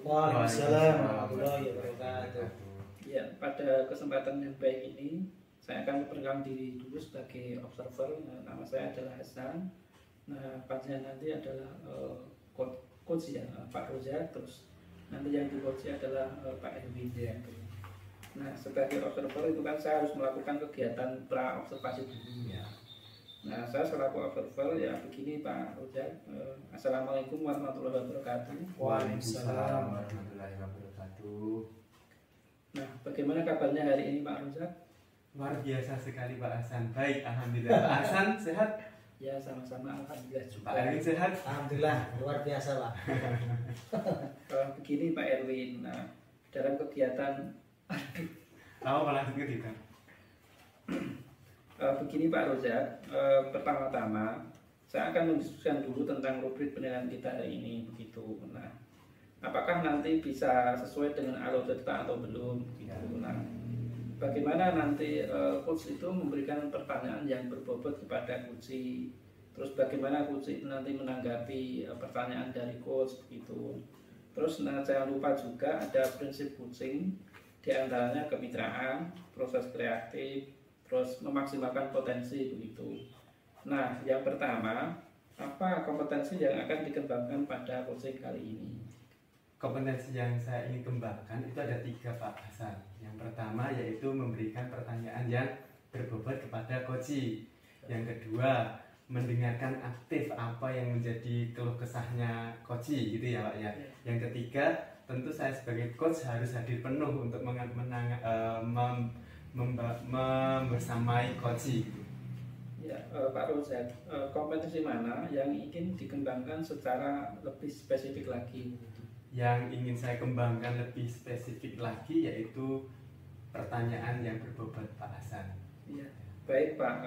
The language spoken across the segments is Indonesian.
Waalaikumsalam warahmatullahi wabarakatuh. Ya, pada kesempatan yang baik ini saya akan memperkenalkan diri dulu sebagai observer. Nama saya adalah Hasan. Nah, panggilan nanti adalah coach ya, Pak Roja. Terus nanti yang di coach adalah Pak Erwin ya. Nah, sebagai observer itu kan saya harus melakukan kegiatan pra observasi dulu ya. Nah, saya selaku observer ya begini Pak Roja. Assalamualaikum warahmatullahi wabarakatuh. Waalaikumsalam warahmatullahi wabarakatuh. Nah, bagaimana kabarnya hari ini Pak Roja? Luar biasa sekali Pak Hasan. Baik, alhamdulillah. Pak Hasan sehat? Ya, sama-sama alhamdulillah juga. Pak Erwin sehat? Alhamdulillah luar biasa Pak. Begini Pak Erwin, nah, dalam kegiatan Tahu langsung ke kita. Begini Pak Roja, pertama-tama saya akan mendiskusikan dulu tentang rubrik penilaian kita hari ini begitu. Nah, apakah nanti bisa sesuai dengan alur cerita atau belum begitu. Nah, bagaimana nanti coach itu memberikan pertanyaan yang berbobot kepada coach, terus bagaimana coach itu nanti menanggapi pertanyaan dari coach begitu. Terus nah, jangan lupa juga ada prinsip coaching, diantaranya kemitraan, proses kreatif, terus memaksimalkan potensi begitu. Nah, yang pertama, apa kompetensi yang akan dikembangkan pada coaching kali ini? Kompetensi yang saya ingin kembangkan itu ada 3 Pak Hasan. Yang pertama yaitu memberikan pertanyaan yang berbobot kepada coach. Yang kedua, mendengarkan aktif apa yang menjadi keluh kesahnya coach gitu ya Pak ya. Yang ketiga, tentu saya sebagai coach harus hadir penuh untuk membersamai coach. Ya, Pak Rozak, kompetensi mana yang ingin dikembangkan secara lebih spesifik lagi? Yang ingin saya kembangkan lebih spesifik lagi yaitu pertanyaan yang berbobot Pak Hasan. Ya, baik Pak,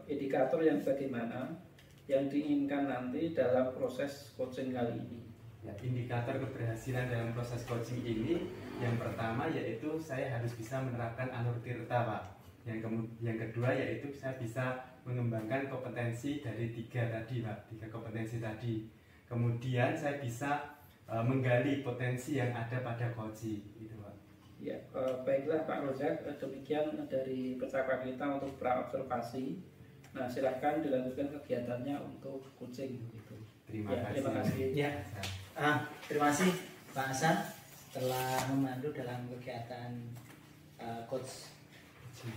indikator yang bagaimana yang diinginkan nanti dalam proses coaching kali ini? Ya, indikator keberhasilan dalam proses coaching ini yang pertama yaitu saya harus bisa menerapkan alur tirta Pak. Yang kedua yaitu saya bisa mengembangkan kompetensi dari 3 tadi Pak, 3 kompetensi tadi. Kemudian saya bisa menggali potensi yang ada pada coach gitu Pak. Ya, baiklah Pak Rozak, demikian dari percakapan kita untuk pra observasi. Nah, silahkan dilanjutkan kegiatannya untuk coaching gitu. Terima kasih. Ya, terima kasih Pak Hasan telah memandu dalam kegiatan coach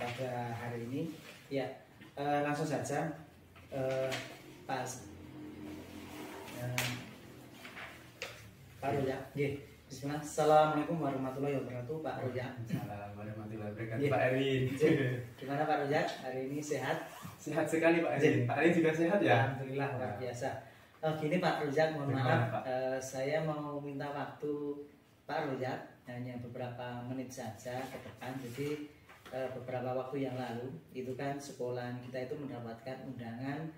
pada hari ini. Ya, langsung saja Pak Roja. Bismillah. Assalamualaikum warahmatullahi wabarakatuh Pak Roja. Assalamualaikum warahmatullahi wabarakatuh Pak Erwin. Gimana Pak Roja? Hari ini sehat? Sehat sekali Pak Erwin. Pak Erwin juga sehat ya? Alhamdulillah luar biasa. Gini Pak Roja, mohon maaf, saya mau minta waktu Pak Roja hanya beberapa menit saja ke depan. Jadi beberapa waktu yang lalu itu kan sekolahan kita itu mendapatkan undangan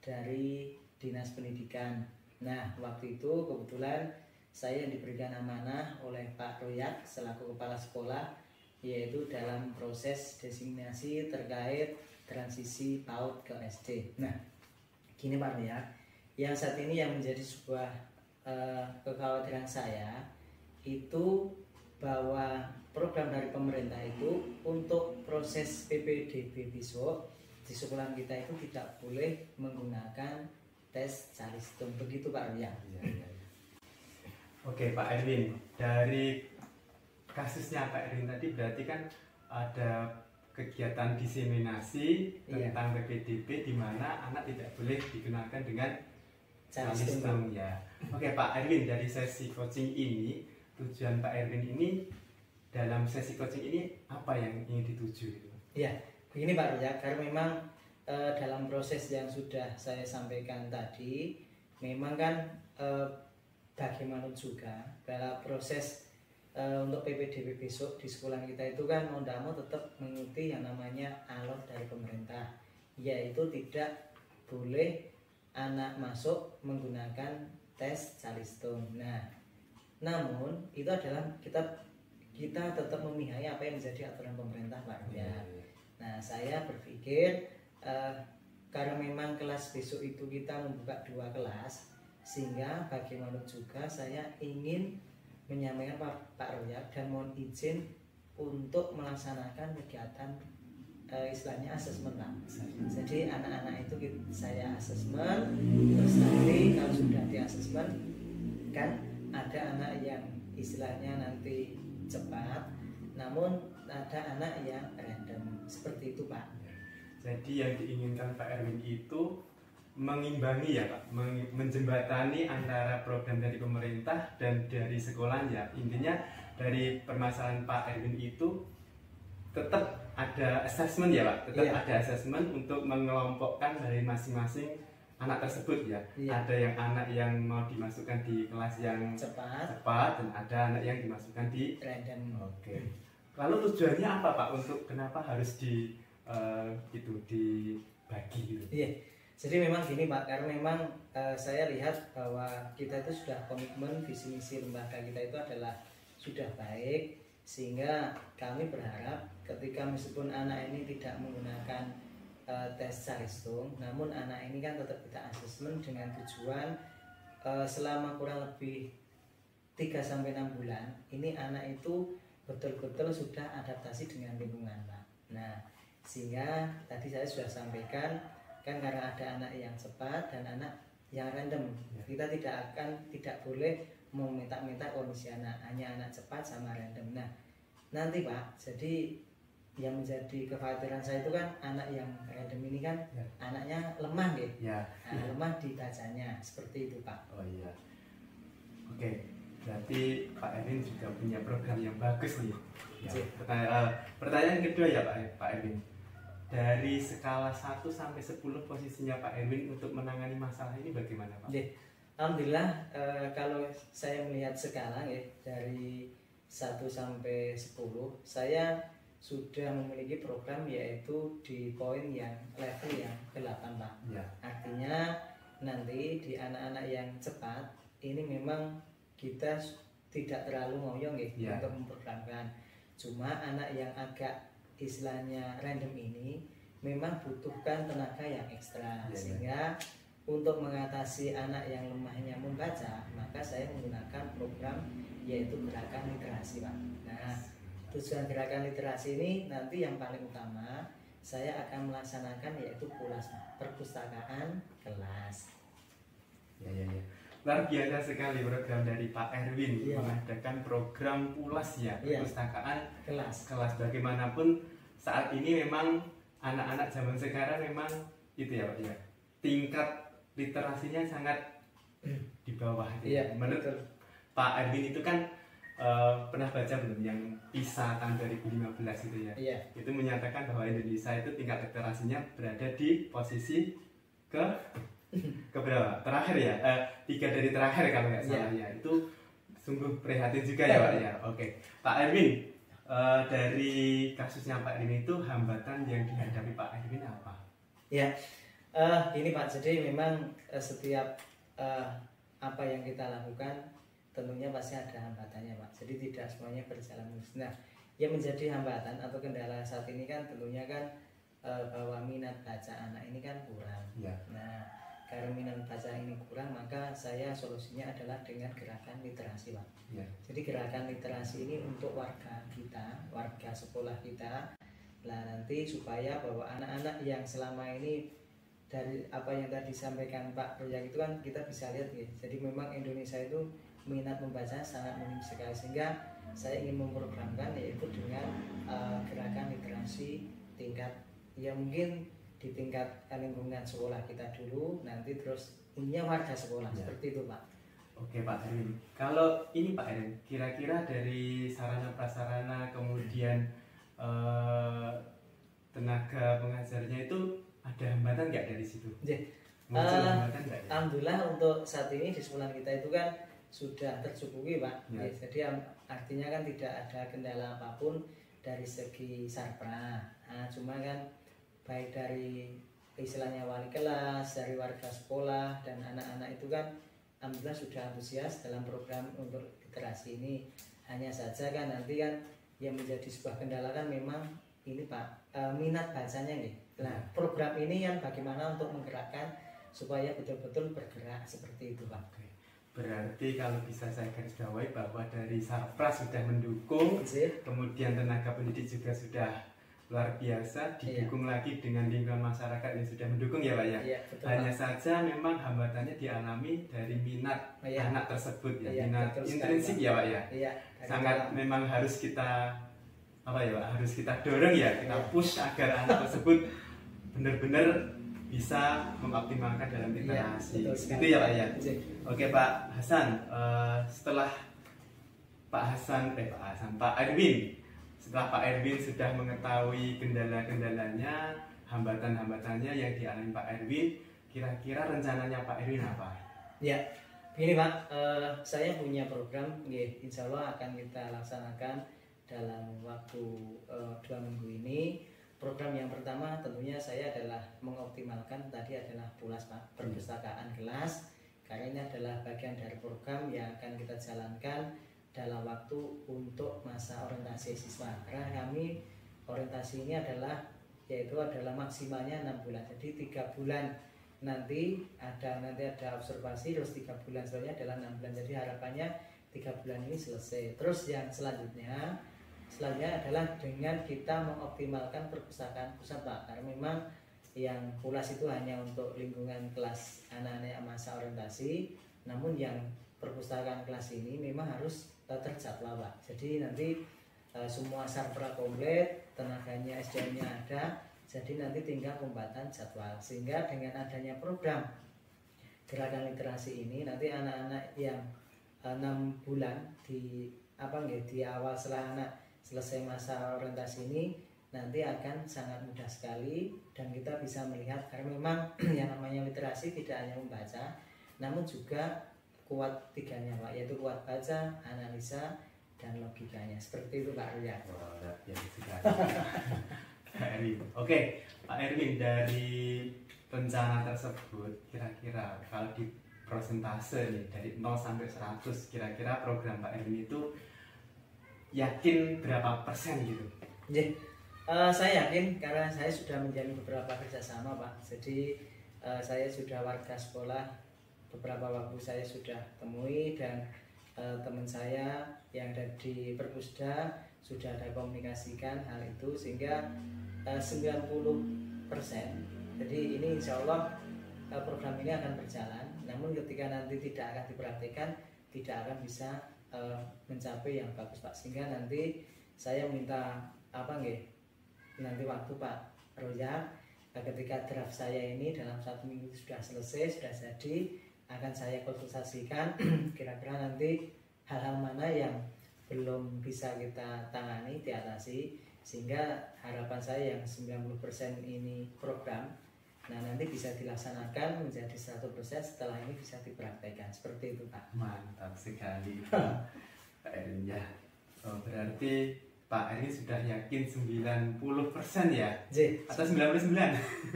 dari Dinas Pendidikan. Nah, waktu itu kebetulan saya yang diberikan amanah oleh Pak Royak selaku kepala sekolah, yaitu dalam proses designasi terkait transisi PAUD ke SD. Nah, gini Pak Royak, yang saat ini yang menjadi sebuah kekhawatiran saya itu bahwa program dari pemerintah itu untuk proses PPDB besok di sekolah kita itu tidak boleh menggunakan tes Calistung. Begitu Pak Royak. Oke Pak Erwin, dari kasusnya Pak Erwin tadi berarti kan ada kegiatan diseminasi tentang PPDB di mana anak tidak boleh digunakan dengan Calistung ya. Oke Pak Erwin, dari sesi coaching ini tujuan Pak Erwin ini dalam sesi coaching ini apa yang ingin dituju? Iya, begini Pak Roja, karena memang dalam proses yang sudah saya sampaikan tadi, memang kan bagaimana juga dalam proses untuk PPDB besok di sekolah kita itu kan mau tidak mau tetap mengikuti yang namanya alur dari pemerintah, yaitu tidak boleh anak masuk menggunakan tes Calistung. Nah, namun itu adalah kita tetap memihai apa yang menjadi aturan pemerintah Pak. Ya. Nah, saya berpikir karena memang kelas besok itu kita membuka 2 kelas, sehingga bagaimana juga saya ingin menyampaikan Pak Royak dan mohon izin untuk melaksanakan kegiatan istilahnya asesmen Pak. Jadi anak-anak itu saya asesmen, terus nanti kalau sudah di asesmen kan ada anak yang istilahnya nanti cepat, namun ada anak yang random, seperti itu Pak. Jadi yang diinginkan Pak Erwin itu mengimbangi ya Pak, menjembatani antara program dari pemerintah dan dari sekolah ya. Intinya dari permasalahan Pak Erwin itu tetap ada assessment ya Pak, tetap ada assessment untuk mengelompokkan dari masing-masing anak tersebut ya. Ada yang anak yang mau dimasukkan di kelas yang cepat dan ada anak yang dimasukkan di random. Oke. Lalu tujuannya apa Pak, untuk kenapa harus dibagi gitu? Iya. Jadi memang gini Pak, karena memang saya lihat bahwa kita itu sudah komitmen, visi misi lembaga kita itu adalah sudah baik, sehingga kami berharap ketika meskipun anak ini tidak menggunakan tes Charleston, namun anak ini kan tetap kita asesmen dengan tujuan selama kurang lebih 3-6 bulan ini anak itu betul-betul sudah adaptasi dengan lingkungan Pak. Nah, sehingga tadi saya sudah sampaikan kan, karena ada anak yang cepat dan anak yang random, kita tidak boleh meminta-minta kondisi anak, hanya anak cepat sama random. Nah nanti Pak, jadi yang menjadi kekhawatiran saya itu kan anak yang random ini kan anaknya lemah lemah dibacanya, seperti itu Pak. Oh iya, oke, berarti Pak Erwin juga punya program yang bagus nih ya. Pertanyaan kedua ya Pak Erwin, dari skala 1 sampai 10 posisinya Pak Erwin untuk menangani masalah ini bagaimana Pak? Alhamdulillah, kalau saya melihat sekarang ya, dari 1 sampai 10 saya sudah memiliki program yaitu di poin yang level yang ke-8 Pak. Artinya nanti di anak-anak yang cepat ini memang kita tidak terlalu ngoyong ya untuk memprogramkan. Cuma anak yang agak istilahnya random ini memang butuhkan tenaga yang ekstra, sehingga untuk mengatasi anak yang lemahnya membaca, maka saya menggunakan program yaitu gerakan literasi Pak. Nah, tujuan gerakan literasi ini nanti yang paling utama saya akan melaksanakan yaitu PULAS, perpustakaan kelas. Ya. Luar biasa sekali program dari Pak Erwin mengadakan program PULAS ya, perpustakaan kelas. Bagaimanapun saat ini memang anak-anak zaman sekarang memang itu ya Pak ya, tingkat literasinya sangat di bawah. Menurut Pak Erwin itu kan pernah baca belum yang PISA tahun 2015 itu ya? Itu menyatakan bahwa Indonesia itu tingkat literasinya berada di posisi ke berapa? Terakhir ya? 3 dari terakhir kalau nggak salah ya. Itu sungguh prihatin juga ya Pak ya. Oke, Pak Erwin, dari kasusnya Pak Erwin itu hambatan yang dihadapi Pak Erwin apa? Ini Pak, jadi memang setiap apa yang kita lakukan tentunya pasti ada hambatannya Pak. Jadi tidak semuanya berjalan mulus. Nah, yang menjadi hambatan atau kendala saat ini kan tentunya kan bahwa minat baca anak ini kan kurang. Nah, karena minat baca ini kurang, maka saya solusinya adalah dengan gerakan literasi Pak. Jadi gerakan literasi ini untuk warga kita, warga sekolah kita, lah nanti supaya bahwa anak-anak yang selama ini dari apa yang tadi disampaikan Pak Royak itu kan kita bisa lihat ya. Jadi memang Indonesia itu minat membaca sangat minim sekali, sehingga saya ingin memprogramkan yaitu dengan gerakan literasi tingkat ya mungkin di tingkat lingkungan sekolah kita dulu, nanti terus ininya warga sekolah seperti itu Pak. Oke Pak Erwin, kalau ini Pak Erwin, kira-kira dari sarana prasarana kemudian tenaga pengajarnya itu ada hambatan nggak dari situ? Alhamdulillah untuk saat ini di sekolah kita itu kan sudah tercukupi Pak. Jadi artinya kan tidak ada kendala apapun dari segi sarpra. Nah, cuma kan baik dari istilahnya wali kelas, dari warga sekolah dan anak-anak itu kan alhamdulillah sudah antusias dalam program untuk literasi ini. Hanya saja kan nanti kan yang menjadi sebuah kendala kan memang ini Pak, minat bacanya nih. Nah, program ini yang bagaimana untuk menggerakkan supaya betul-betul bergerak seperti itu Pak. Berarti kalau bisa saya garis bawahi bahwa dari Sarpras sudah mendukung, kemudian tenaga pendidik juga sudah luar biasa, didukung lagi dengan lingkungan masyarakat yang sudah mendukung ya Pak ya. Hanya saja memang hambatannya dialami dari minat anak tersebut ya, minat intrinsik ya Pak ya. Sangat memang harus kita harus kita dorong ya, kita push agar anak tersebut benar-benar bisa mengoptimalkan dalam literasi. Itu ya Pak ya. Oke Pak Hasan, setelah Pak Erwin, setelah Pak Erwin sudah mengetahui kendala-kendalanya, hambatan-hambatannya yang dialami Pak Erwin, kira-kira rencananya Pak Erwin apa? Ya, begini Pak, saya punya program, insya Allah akan kita laksanakan dalam waktu 2 minggu ini. Program yang pertama tentunya saya adalah mengoptimalkan tadi adalah PULAS Pak, perpustakaan kelas, karena ini adalah bagian dari program yang akan kita jalankan dalam waktu untuk masa orientasi siswa. Karena kami orientasi ini adalah maksimalnya 6 bulan. Jadi 3 bulan nanti ada observasi, terus 3 bulan selanjutnya adalah 6 bulan. Jadi harapannya 3 bulan ini selesai. Terus yang selanjutnya adalah dengan kita mengoptimalkan perpustakaan pusat Pak, karena memang yang PULAS itu hanya untuk lingkungan kelas anak-anak masa orientasi, namun yang perpustakaan kelas ini memang harus terjadwal Pak. Jadi nanti semua sarpra komplit, tenaganya SDM-nya ada, jadi nanti tinggal pembuatan jadwal. Sehingga dengan adanya program gerakan literasi ini, nanti anak-anak yang 6 bulan di awal setelah anak selesai masa orientasi ini nanti akan sangat mudah sekali, dan kita bisa melihat karena memang yang namanya literasi tidak hanya membaca, namun juga kuat 3-nya Pak, yaitu kuat baca, analisa, dan logikanya. Seperti itu Pak Arya. Pak Erwin. Oke, Pak Erwin, dari rencana tersebut kira-kira kalau di prosentase nih dari 0 sampai 100, kira-kira program Pak Erwin itu yakin berapa persen gitu? Saya yakin karena saya sudah menjalin beberapa kerjasama Pak. Jadi saya sudah warga sekolah, beberapa waktu saya sudah temui, dan teman saya yang ada di Perpusda sudah ada komunikasikan hal itu, sehingga 90%. Jadi ini insya Allah program ini akan berjalan, namun ketika nanti tidak akan diperhatikan, tidak akan bisa mencapai yang bagus Pak. Sehingga nanti saya minta nanti waktu Pak Roya, ketika draft saya ini dalam 1 minggu sudah selesai, sudah jadi, akan saya konsultasikan kira-kira nanti hal-hal mana yang belum bisa kita tangani, diatasi, sehingga harapan saya yang 90% ini program, nah nanti bisa dilaksanakan menjadi 100% setelah ini bisa dipraktekkan. Seperti itu Pak. Mantap sekali Pak Erwin ya. Berarti Pak Erwin sudah yakin 90% ya? Atau 99%?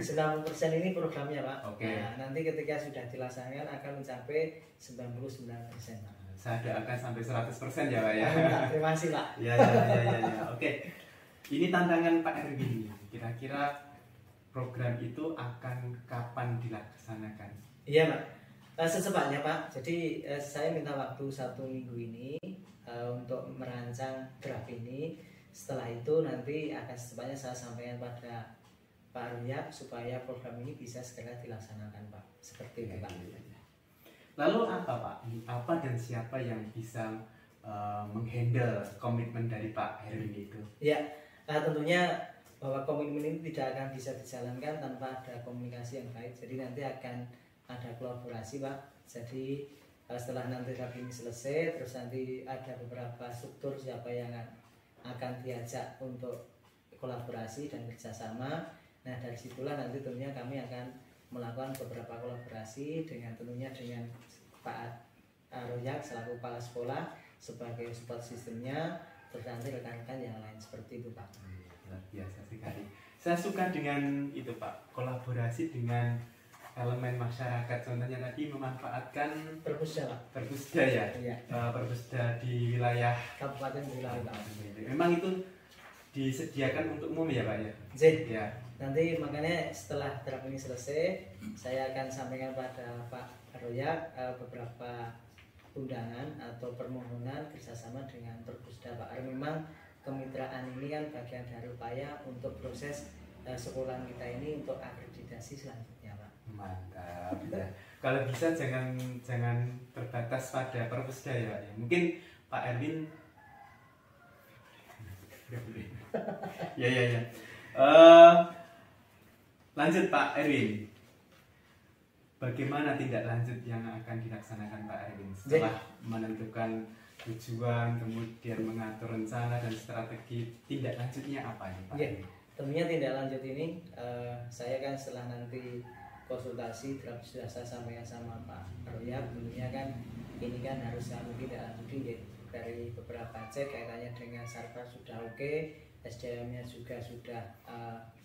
90% ini programnya Pak. Oke. Nah, nanti ketika sudah dilaksanakan akan mencapai 99% Pak. Saya doakan sampai 100% ya Pak ya. Terima kasih Pak. Ya. Oke. Ini tantangan Pak Erwin. Kira-kira program itu akan kapan dilaksanakan? Iya Pak, secepatnya Pak. Jadi saya minta waktu 1 minggu ini untuk merancang draft ini. Setelah itu nanti akan secepatnya saya sampaikan pada Pak Arya supaya program ini bisa segera dilaksanakan Pak. Seperti itu Pak. Lalu apa Pak? Apa dan siapa yang bisa menghandle komitmen dari Pak Erwin itu? Ya, tentunya bahwa komitmen ini tidak akan bisa dijalankan tanpa ada komunikasi yang baik. Jadi nanti akan ada kolaborasi Pak. Jadi setelah nanti draft ini selesai, terus nanti ada beberapa struktur siapa yang akan diajak untuk kolaborasi dan kerjasama. Nah dari situlah nanti tentunya kami akan melakukan beberapa kolaborasi dengan tentunya dengan Pak Royak selaku kepala sekolah sebagai support sistemnya, terus nanti rekan-rekan yang lain. Seperti itu Pak. Luar biasa sekali. Saya suka dengan itu Pak, kolaborasi dengan elemen masyarakat. Contohnya tadi memanfaatkan Perpusda Pak. Perpusda ya. Iya. Perpusda di wilayah Kabupaten Boyolali Pak. Memang itu disediakan untuk umum ya Pak ya. Ya. Nanti makanya setelah draft ini selesai, saya akan sampaikan pada Pak Royak beberapa undangan atau permohonan kerjasama dengan Perpusda Pak. Memang kemitraan ini kan bagian dari upaya untuk proses sekolah kita ini untuk akreditasi selanjutnya Pak. Mantap ya. Kalau bisa jangan terbatas pada Perpusda ya Pak. Mungkin Pak Erwin ya. Lanjut Pak Erwin. Bagaimana tindak lanjut yang akan dilaksanakan Pak Erwin setelah menentukan tujuan, kemudian mengatur rencana dan strategi, tindak lanjutnya apa nih Pak? Tentunya tindak lanjut ini saya kan setelah nanti konsultasi sudah saya sampaikan sama Pak Royak, tentunya kan ini kan harus kami tindak lanjuti dari beberapa cek kaitannya dengan server sudah oke, SDM-nya juga sudah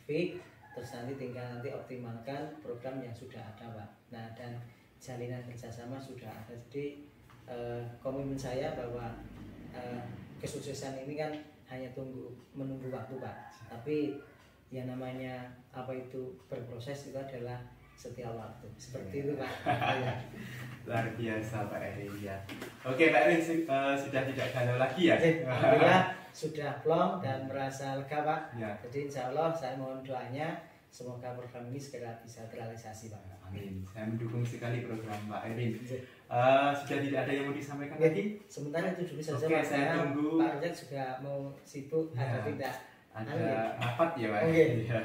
fix. Terus nanti tinggal optimalkan program yang sudah ada Pak. Nah dan jalinan kerjasama sudah ada. Jadi komitmen saya bahwa kesuksesan ini kan hanya menunggu waktu Pak. Tapi yang namanya apa itu berproses itu adalah setiap waktu. Seperti itu Pak. Luar biasa Pak Erwin ya. Oke Pak Erwin sudah tidak galau lagi ya. Alhamdulillah sudah plong dan merasa lega Pak. Ya. Jadi insya Allah saya mohon doanya semoga program ini segera bisa terrealisasi Pak. Amin. Saya mendukung sekali program Pak Erwin. Sudah tidak ada yang mau disampaikan lagi? Sementara itu dulu saja Oke, Pak. saya tunggu. Pak Rojak juga mau sibuk atau tidak? Ada rapat ya Pak. Oke. Ya.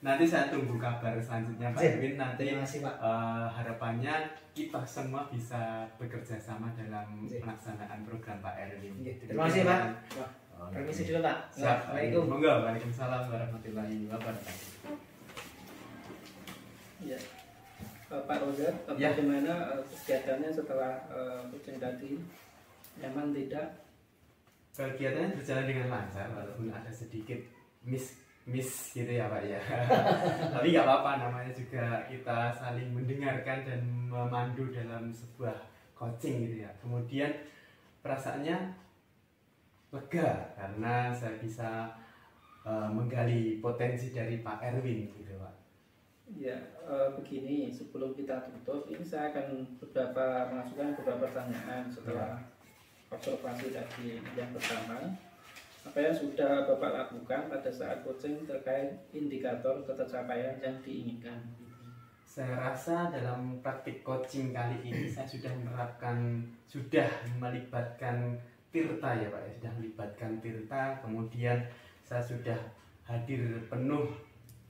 Nanti saya tunggu kabar selanjutnya Pak Erwin. Nanti terima kasih Pak. Harapannya kita semua bisa bekerja sama dalam pelaksanaan program Pak Erwin. Terima kasih Pak. Permisi dulu Pak. Assalamualaikum. Waalaikumsalam warahmatullahi wabarakatuh. Ya, Pak Roger, bagaimana kegiatannya setelah coaching tadi? Nyaman tidak? Kegiatannya berjalan dengan lancar walaupun ada sedikit miss gitu ya Pak ya. Tapi nggak apa-apa, namanya juga kita saling mendengarkan dan memandu dalam sebuah coaching gitu ya. Kemudian perasaannya lega karena saya bisa menggali potensi dari Pak Erwin gitu Pak. Ya, begini, sebelum kita tutup, ini saya akan masukkan beberapa pertanyaan setelah observasi tadi. Yang pertama, apa yang sudah Bapak lakukan pada saat coaching terkait indikator tercapaian yang diinginkan? Saya rasa dalam praktik coaching kali ini saya sudah melibatkan Tirta ya Pak, sudah melibatkan Tirta, kemudian saya sudah hadir penuh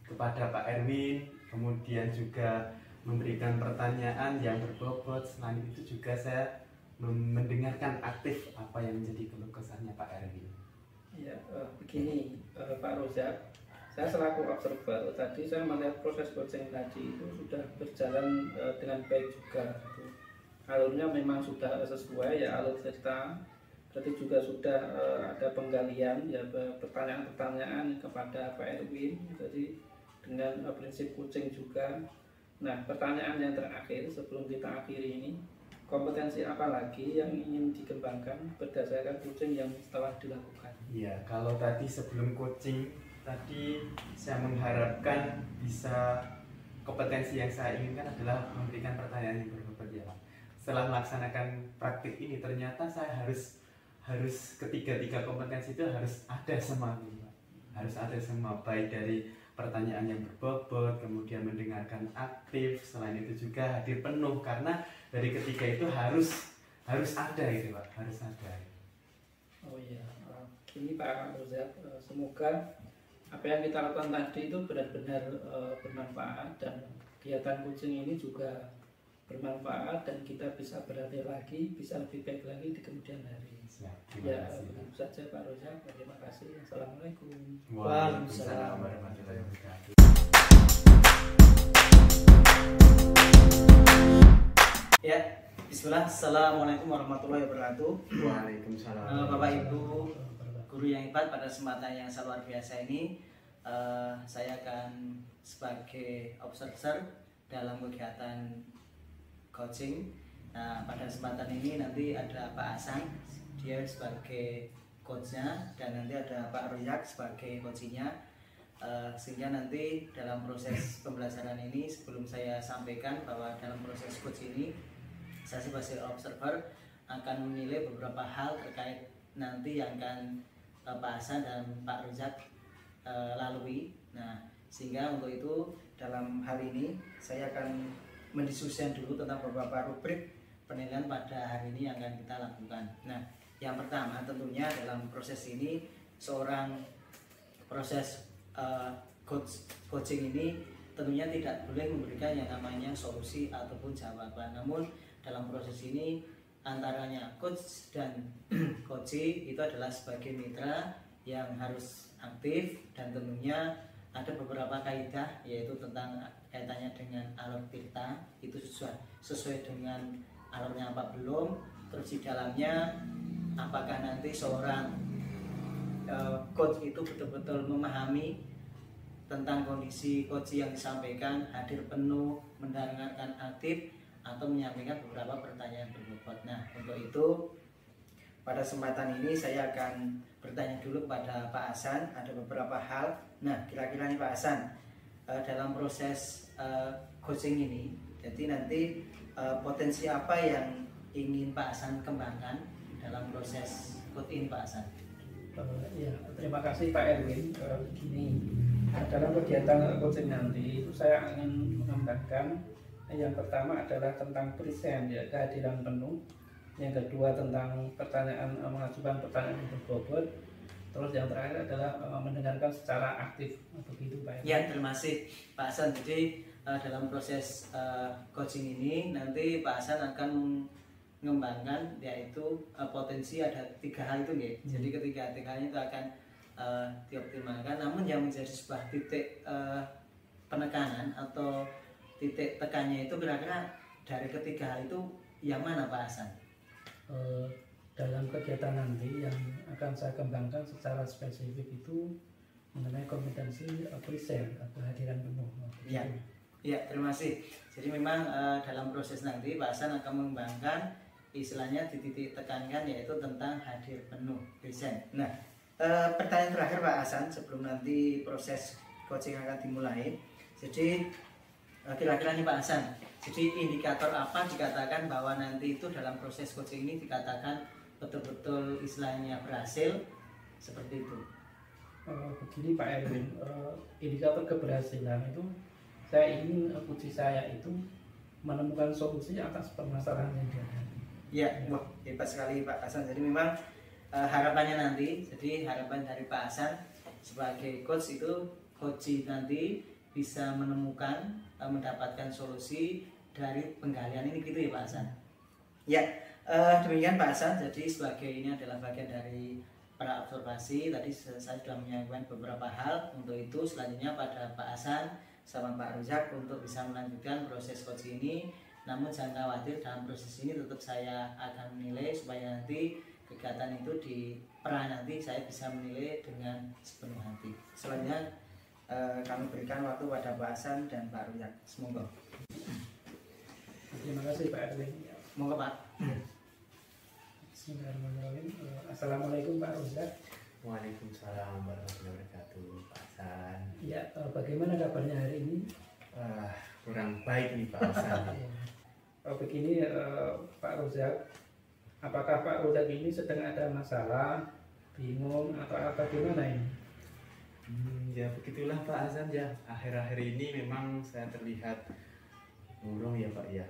kepada Pak Erwin, kemudian juga memberikan pertanyaan yang berbobot. Selain itu juga saya mendengarkan aktif apa yang menjadi keluh kesahnya Pak Erwin. Ya, begini Pak Rozak, saya selaku observer tadi saya melihat proses coaching tadi itu sudah berjalan dengan baik juga. Alurnya memang sudah sesuai ya, alur cerita. Berarti juga sudah ada penggalian ya, pertanyaan-pertanyaan kepada Pak Erwin. Jadi dengan prinsip coaching juga. Nah, pertanyaan yang terakhir sebelum kita akhiri ini, kompetensi apa lagi yang ingin dikembangkan berdasarkan coaching yang setelah dilakukan? Iya, kalau tadi sebelum coaching tadi saya mengharapkan bisa kompetensi yang saya inginkan adalah memberikan pertanyaan yang berbobot ya Pak. Setelah melaksanakan praktik ini ternyata saya harus ketiga kompetensi itu harus ada semua Pak. Harus ada semua, baik dari pertanyaan yang berbobot, kemudian mendengarkan aktif, selain itu juga hadir penuh, karena dari ketiga itu harus ada gitu Pak, harus ada. Oh iya, ini Pak Rozak, semoga apa yang kita lakukan tadi itu benar-benar bermanfaat dan kegiatan coaching ini juga bermanfaat dan kita bisa berlatih lagi, bisa lebih baik lagi di kemudian hari. Ya, begitu saja Pak Rozak. Terima kasih. Assalamualaikum. Waalaikumsalam warahmatullahi wabarakatuh. Ya, bismillah. Assalamualaikum warahmatullahi wabarakatuh. Waalaikumsalam. Bapak Ibu guru yang hebat, pada kesempatan yang sangat luar biasa ini saya akan sebagai observer dalam kegiatan coaching. Nah, pada kesempatan ini nanti ada Pak Hasan, dia sebagai coachnya, dan nanti ada Pak Royak sebagai coachnya. Sehingga nanti dalam proses pembelajaran ini, sebelum saya sampaikan bahwa dalam proses coach ini saya sebagai observer akan menilai beberapa hal terkait nanti yang akan Pak Hasan dan Pak Rozak lalui. Nah, sehingga untuk itu dalam hal ini saya akan mendiskusikan dulu tentang beberapa rubrik penilaian pada hari ini yang akan kita lakukan. Nah, yang pertama tentunya dalam proses ini seorang proses coaching ini tentunya tidak boleh memberikan yang namanya solusi ataupun jawaban. Namun dalam proses ini antaranya coach dan coachee itu adalah sebagai mitra yang harus aktif, dan tentunya ada beberapa kaidah yaitu tentang kaitannya dengan alur tirta itu sesuai dengan alurnya apa belum, terus di dalamnya apakah nanti seorang coach itu betul-betul memahami tentang kondisi coach yang disampaikan, hadir penuh, mendengarkan aktif, atau menyampaikan beberapa pertanyaan berbobot. Nah, untuk itu pada kesempatan ini saya akan bertanya dulu kepada Pak Hasan ada beberapa hal. Nah, kira-kira nih Pak Hasan, dalam proses coaching ini, jadi nanti potensi apa yang ingin Pak Hasan kembangkan dalam proses coaching Pak Hasan? Ya, terima kasih Pak Erwin. Begini, dalam kegiatan coaching nanti itu saya ingin mengembangkan yang pertama adalah tentang present, ya, kehadiran penuh. Yang kedua tentang mengajukan pertanyaan yang berbobot. Terus yang terakhir adalah mendengarkan secara aktif. Begitu Pak Erwin. Ya, terima kasih Pak Hasan. Jadi dalam proses coaching ini nanti Pak Hasan akan mengembangkan yaitu potensi ada 3 hal itu ya. Jadi ketiga-tiganya itu akan dioptimalkan. Namun yang menjadi sebuah titik penekanan atau titik tekannya itu kira-kira dari ketiga hal itu yang mana Pak Hasan? Dalam kegiatan nanti yang akan saya kembangkan secara spesifik itu mengenai kompetensi present atau kehadiran penuh. Ya, ya, terima kasih. Jadi memang dalam proses nanti Pak Hasan akan mengembangkan istilahnya di titik tekankan yaitu tentang hadir penuh present. Nah, pertanyaan terakhir Pak Hasan sebelum nanti proses coaching akan dimulai. Jadi kira-kira nih Pak Hasan, jadi indikator apa dikatakan bahwa nanti itu dalam proses coaching ini dikatakan betul-betul istilahnya berhasil seperti itu? Begini Pak Erwin, indikator keberhasilan itu saya ingin coach saya itu menemukan solusi atas permasalahan yang dihadapi. Ya, wah hebat sekali Pak Hasan. Jadi memang harapannya nanti, jadi harapan dari Pak Hasan sebagai coach itu coach nanti bisa menemukan mendapatkan solusi dari penggalian ini gitu ya Pak Hasan. Ya, demikian Pak Hasan. Jadi sebagai ini adalah bagian dari para observasi. Tadi saya sudah menyampaikan beberapa hal. Untuk itu selanjutnya pada Pak Hasan sama Pak Rozak untuk bisa melanjutkan proses coaching ini. Namun jangan khawatir, dalam proses ini tetap saya akan menilai supaya nanti kegiatan itu di peran nanti saya bisa menilai dengan sepenuh hati. Selanjutnya kami berikan waktu pada Pak Hasan dan Pak Rozak. Semoga. Terima kasih Pak Erwin. Semoga Pak. Bismillahirrahmanirrahim. Assalamualaikum Pak Rozak. Waalaikumsalam warahmatullahi wabarakatuh, Pak Hasan. Ya, bagaimana kabarnya hari ini? Kurang baik nih Pak Hasan. Begini Pak Rozak, apakah Pak Rozak ini sedang ada masalah, bingung atau apa gimana ini? Ya begitulah Pak Hasan ya. Akhir-akhir ini memang saya terlihat murung ya Pak ya.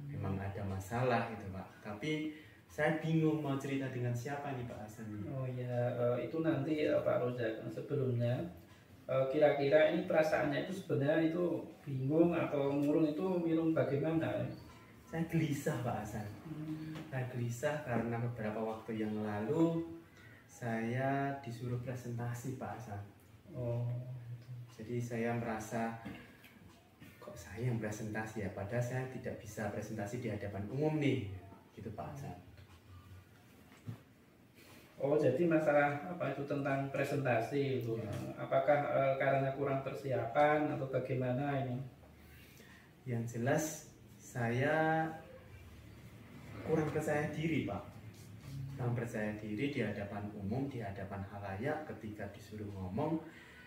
Memang ada masalah gitu Pak. Tapi saya bingung mau cerita dengan siapa nih Pak Hasan. Oh ya, itu nanti Pak Rozak. Sebelumnya kira-kira ini perasaannya itu sebenarnya itu bingung atau murung itu murung bagaimana? Saya gelisah Pak Hasan. Saya gelisah karena beberapa waktu yang lalu saya disuruh presentasi Pak Hasan. Oh. Jadi saya merasa kok saya yang presentasi ya, padahal saya tidak bisa presentasi di hadapan umum nih, gitu Pak Hasan. Oh, jadi masalah apa itu tentang presentasi itu? Ya. Apakah karena kurang persiapan atau bagaimana ini? Yang jelas saya kurang percaya diri Pak. Kurang percaya diri di hadapan umum, di hadapan khalayak. Ketika disuruh ngomong,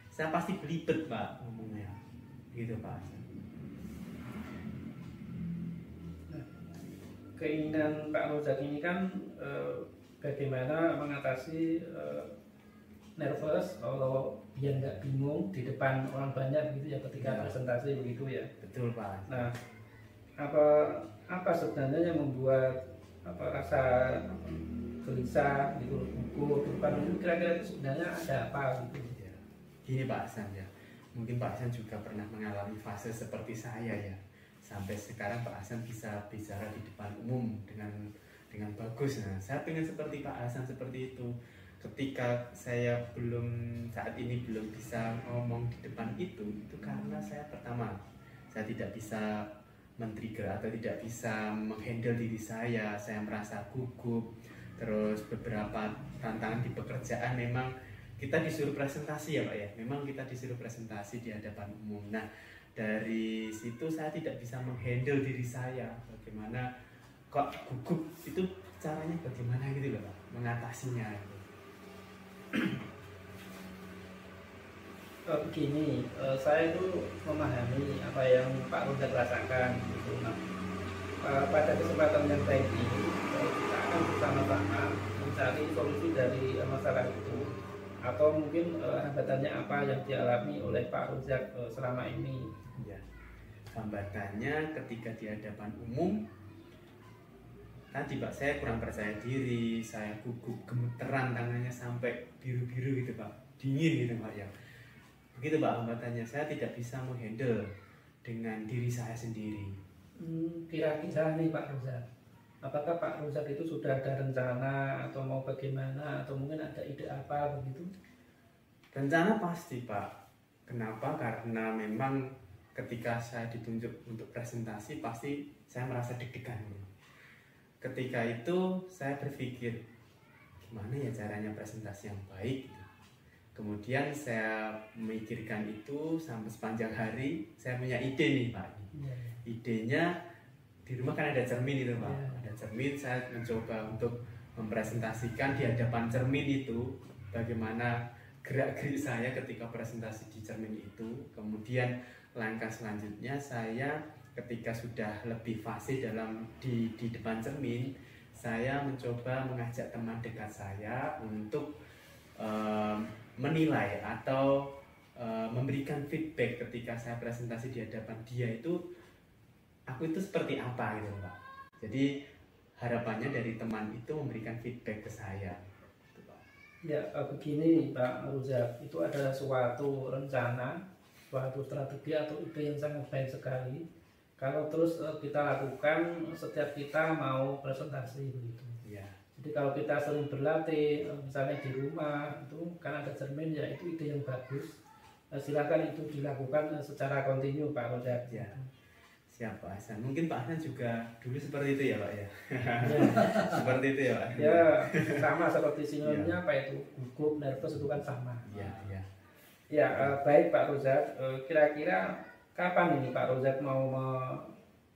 saya pasti belibet Pak ngomongnya, gitu Pak. keinginan Pak Rozak ini kan bagaimana mengatasi nervous kalau biar nggak bingung di depan orang banyak gitu ya ketika Ya. presentasi begitu ya. Betul Pak. Nah, apa sebenarnya yang membuat rasa gelisah gitu, gugup, depan itu kira-kira itu sebenarnya ada apa gitu? Ya. Gini Pak Hasan ya, mungkin Pak Hasan juga pernah mengalami fase seperti saya ya. Sampai sekarang Pak Hasan bisa bicara di depan umum dengan bagus. Nah, saya pengen seperti Pak Hasan seperti itu. Ketika saya saat ini belum bisa ngomong di depan itu karena saya pertama saya tidak bisa men-trigger atau tidak bisa menghandle diri saya merasa gugup. Terus beberapa tantangan di pekerjaan memang kita disuruh presentasi ya Pak ya, memang kita disuruh presentasi di hadapan umum. Nah dari situ saya tidak bisa menghandle diri saya, bagaimana kok gugup itu caranya bagaimana gitu loh Pak, mengatasinya gitu. Begini, saya itu memahami apa yang Pak Rozak rasakan gitu. Nah, pada kesempatan yang baik ini kita akan bersama-sama mencari solusi dari masalah itu, atau mungkin hambatannya apa yang dialami oleh Pak Rozak selama ini. Ya, hambatannya ketika di hadapan umum tadi Pak, saya kurang percaya diri, saya gugup, gemeteran tangannya sampai biru-biru gitu Pak, dingin gitu Pak ya. Begitu Pak hambatannya, saya tidak bisa menghandle dengan diri saya sendiri. Kira-kira nih Pak Rozak, apakah Pak Rozak itu sudah ada rencana atau mau bagaimana, atau mungkin ada ide apa begitu? Rencana pasti Pak. Kenapa? Karena memang ketika saya ditunjuk untuk presentasi pasti saya merasa deg-degan. Ketika itu saya berpikir gimana ya caranya presentasi yang baik. Kemudian saya memikirkan itu sampai sepanjang hari. Saya punya ide nih Pak. Idenya di rumah kan ada cermin itu Pak. Ada cermin, saya mencoba untuk mempresentasikan di hadapan cermin itu bagaimana gerak-gerik saya ketika presentasi di cermin itu. Kemudian langkah selanjutnya saya ketika sudah lebih fasih di depan cermin, saya mencoba mengajak teman dekat saya untuk menilai atau memberikan feedback ketika saya presentasi di hadapan dia itu aku itu seperti apa gitu Pak. Jadi harapannya dari teman itu memberikan feedback ke saya. Ya begini Pak Rozak, itu adalah suatu rencana, suatu strategi atau ide yang sangat baik sekali. Kalau terus kita lakukan setiap kita mau presentasi begitu. Ya. Jadi kalau kita sering berlatih, misalnya di rumah itu kan ada cermin ya, itu ide yang bagus. Silakan itu dilakukan secara kontinu Pak Rozak. Ya. Siap Pak Hasan. Mungkin Pak Hasan juga dulu seperti itu ya Pak ya. Ya. Seperti itu ya Pak. Ya sama seperti sinonimnya apa itu gugup, nervous itu kan sama. Iya, iya. Ya baik Pak Rozak. Kira-kira kapan ini Pak Rozak mau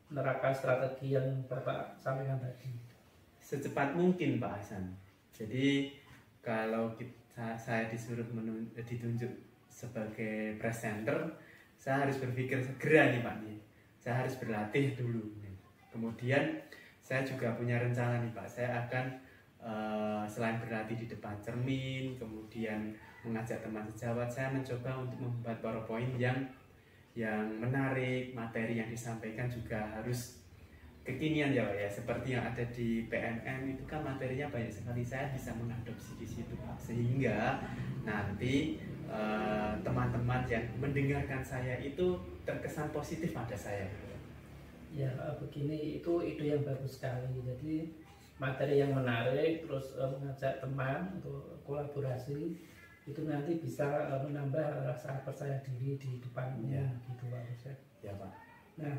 menerapkan strategi yang Bapak sampaikan tadi? Secepat mungkin Pak Hasan. Jadi kalau saya disuruh ditunjuk sebagai presenter, saya harus berpikir segera nih Pak nih. Saya harus berlatih dulu. Kemudian saya juga punya rencana nih Pak. Saya akan selain berlatih di depan cermin, kemudian mengajak teman sejawat, saya mencoba untuk membuat PowerPoint yang menarik, materi yang disampaikan juga harus kekinian ya Pak ya, seperti yang ada di PNM itu kan materinya banyak sekali, saya bisa mengadopsi di situ Pak, sehingga nanti teman-teman yang mendengarkan saya itu terkesan positif pada saya. Ya begini, itu ide yang bagus sekali. Jadi materi yang menarik, terus mengajak teman untuk kolaborasi, itu nanti bisa menambah rasa percaya diri di depannya gitu Pak Rozak. Ya Pak. Nah,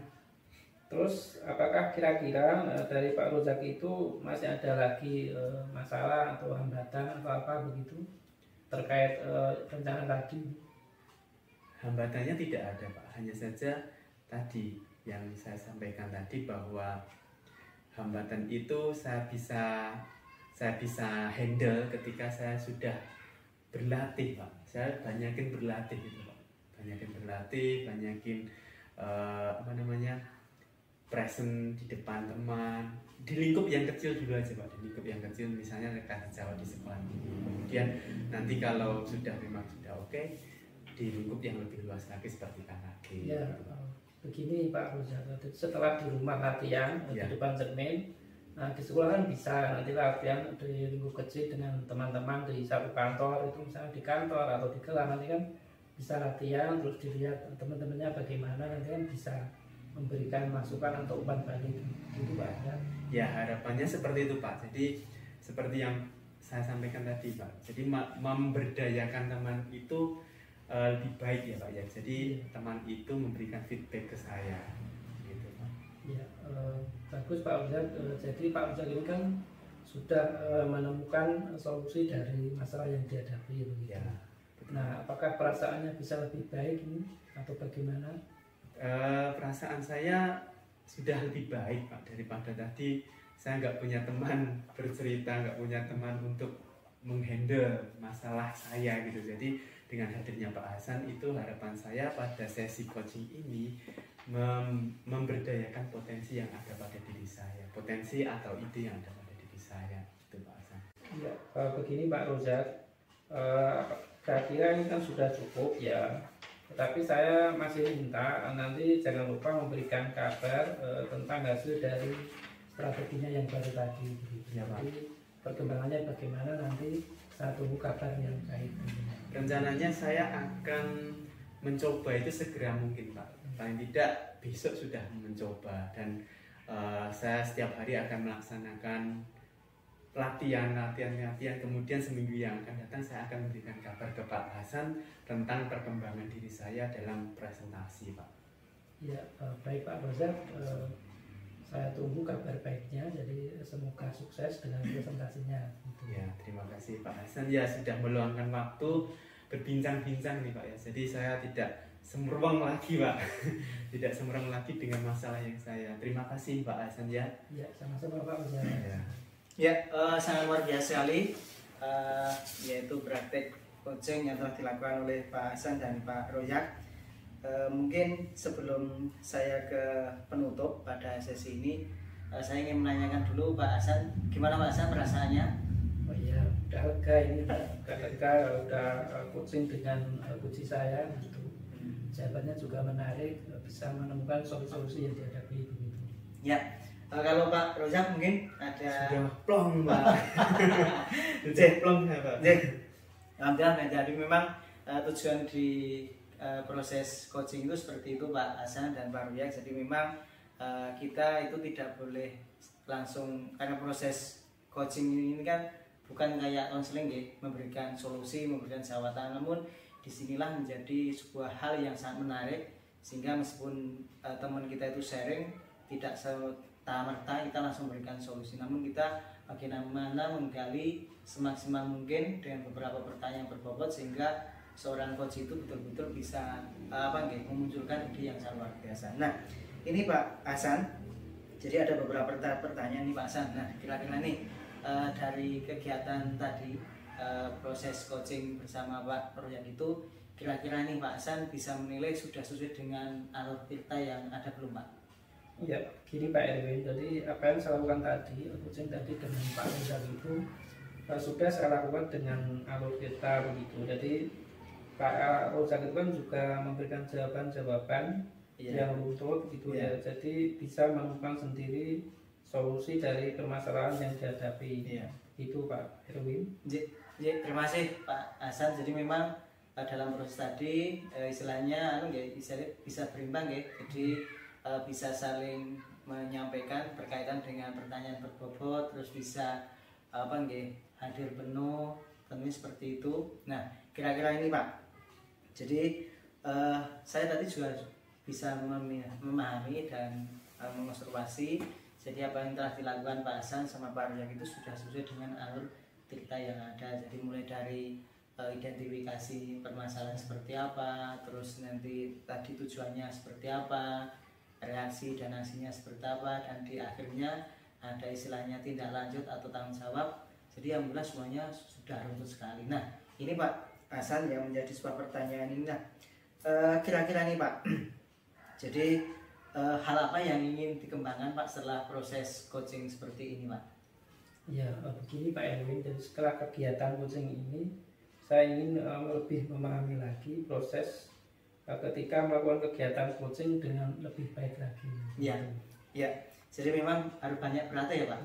terus apakah kira-kira dari Pak Rozak itu masih ada lagi masalah atau hambatan atau apa begitu terkait rencana tadi? Hambatannya tidak ada Pak, hanya saja tadi yang saya sampaikan tadi bahwa hambatan itu saya bisa handle ketika saya sudah berlatih Pak. Saya banyakin berlatih gitu Pak, banyakin berlatih, banyakin present di depan teman, di lingkup yang kecil dulu aja Pak, di lingkup yang kecil misalnya kasih jawab di sekolah dulu. Kemudian nanti kalau sudah memang sudah oke, di lingkup yang lebih luas lagi seperti KKG. Ya, begini Pak Rojak, setelah di rumah latihan di depan cermin, nah di sekolah kan bisa nanti latihan di lingkup kecil dengan teman-teman di satu kantor, itu misalnya di kantor atau di kelas, nanti kan bisa latihan terus dilihat teman-temannya bagaimana, nanti kan bisa memberikan masukan atau umpan balik gitu Pak ya. Ya harapannya seperti itu Pak. Jadi seperti yang saya sampaikan tadi Pak. Jadi memberdayakan teman itu lebih baik ya Pak ya. Jadi teman itu memberikan feedback ke saya gitu Pak. Ya bagus Pak Ujak. Jadi Pak Ujak ini kan sudah menemukan solusi dari masalah yang dihadapi begitu. Ya. Nah apakah perasaannya bisa lebih baik ini atau bagaimana? Perasaan saya sudah lebih baik Pak daripada tadi. Saya nggak punya teman bercerita, nggak punya teman untuk menghandle masalah saya gitu. Jadi dengan hadirnya Pak Hasan itu harapan saya pada sesi coaching ini memberdayakan potensi yang ada pada diri saya, potensi atau ide yang ada pada diri saya itu Pak Hasan. Ya begini Pak Rojak, kira-kira ini kan sudah cukup ya. Tetapi saya masih minta nanti jangan lupa memberikan kabar tentang hasil dari strateginya yang baru tadi. Ya, Pak. Jadi perkembangannya bagaimana nanti saya tunggu kabar yang baik. Rencananya saya akan mencoba itu segera mungkin Pak. Paling tidak besok sudah mencoba dan saya setiap hari akan melaksanakan latihan, kemudian seminggu yang akan datang saya akan memberikan kabar ke Pak Hasan tentang perkembangan diri saya dalam presentasi Pak. Ya baik Pak Rozak, saya tunggu kabar baiknya, jadi semoga sukses dengan presentasinya gitu. Ya terima kasih Pak Hasan ya sudah meluangkan waktu berbincang-bincang nih Pak ya, jadi saya tidak semerong lagi Pak tidak semerong lagi dengan masalah yang saya. Terima kasih Pak Hasan ya. Ya sama-sama Pak Rozak. Ya, sangat luar biasa sekali, yaitu praktek coaching yang telah dilakukan oleh Pak Hasan dan Pak Royak. Mungkin sebelum saya ke penutup pada sesi ini, saya ingin menanyakan dulu Pak Hasan, gimana Pak Hasan perasaannya? Oh iya, udah lega ini Pak, udah coaching dengan coach saya gitu. Jawabannya juga menarik, bisa menemukan solusi-solusi yang dihadapi begitu. Ya. Kalau Pak Rozak mungkin ada sudah plong Pak. Sudah plong ya Pak. Alhamdulillah. Jadi memang tujuan di proses coaching itu seperti itu Pak Hasan dan Pak Ruyak. Jadi memang kita itu tidak boleh langsung, karena proses coaching ini kan bukan kayak konseling ya, memberikan solusi, memberikan jawatan, namun disinilah menjadi sebuah hal yang sangat menarik sehingga meskipun teman kita itu sharing tidak merta kita langsung memberikan solusi, namun kita bagaimana menggali semaksimal mungkin dengan beberapa pertanyaan berbobot sehingga seorang coach itu betul-betul bisa memunculkan ide yang sangat luar biasa. Nah ini Pak Hasan, jadi ada beberapa pertanyaan nih Pak Hasan. Nah kira-kira nih dari kegiatan tadi proses coaching bersama Pak Royak itu, kira-kira nih Pak Hasan bisa menilai sudah sesuai dengan alur kita yang ada belum Pak? Ya, gini Pak Erwin, jadi apa yang saya lakukan tadi, coaching tadi dengan Pak Rozak itu sudah saya lakukan dengan alur kita begitu. Jadi Pak Rozak itu kan juga memberikan jawaban-jawaban yang runtut gitu ya. Jadi bisa menemukan sendiri solusi dari permasalahan yang dihadapi. Itu Pak Erwin. Terima kasih Pak Hasan. Jadi memang dalam proses tadi istilahnya bisa berimbang ya. Jadi bisa saling menyampaikan berkaitan dengan pertanyaan berbobot, terus bisa hadir penuh, tentunya seperti itu. Nah kira-kira ini Pak, jadi saya tadi juga bisa memahami dan mengobservasi, jadi apa yang telah dilakukan Pak Hasan sama Pak Royak itu sudah sesuai dengan alur cerita yang ada. Jadi mulai dari identifikasi permasalahan seperti apa, terus nanti tadi tujuannya seperti apa, reaksi dan aksinya seperti apa, dan di akhirnya ada istilahnya tindak lanjut atau tanggung jawab. Jadi alhamdulillah semuanya sudah runtut sekali. Nah ini Pak Hasan yang menjadi sebuah pertanyaan ini. Nah kira-kira nih Pak, jadi hal apa yang ingin dikembangkan Pak setelah proses coaching seperti ini Pak? Ya, begini Pak Erwin, jadi setelah kegiatan coaching ini saya ingin lebih memahami lagi proses ketika melakukan kegiatan coaching dengan lebih baik lagi. Iya, ya. Jadi memang harus banyak berlatih ya Pak.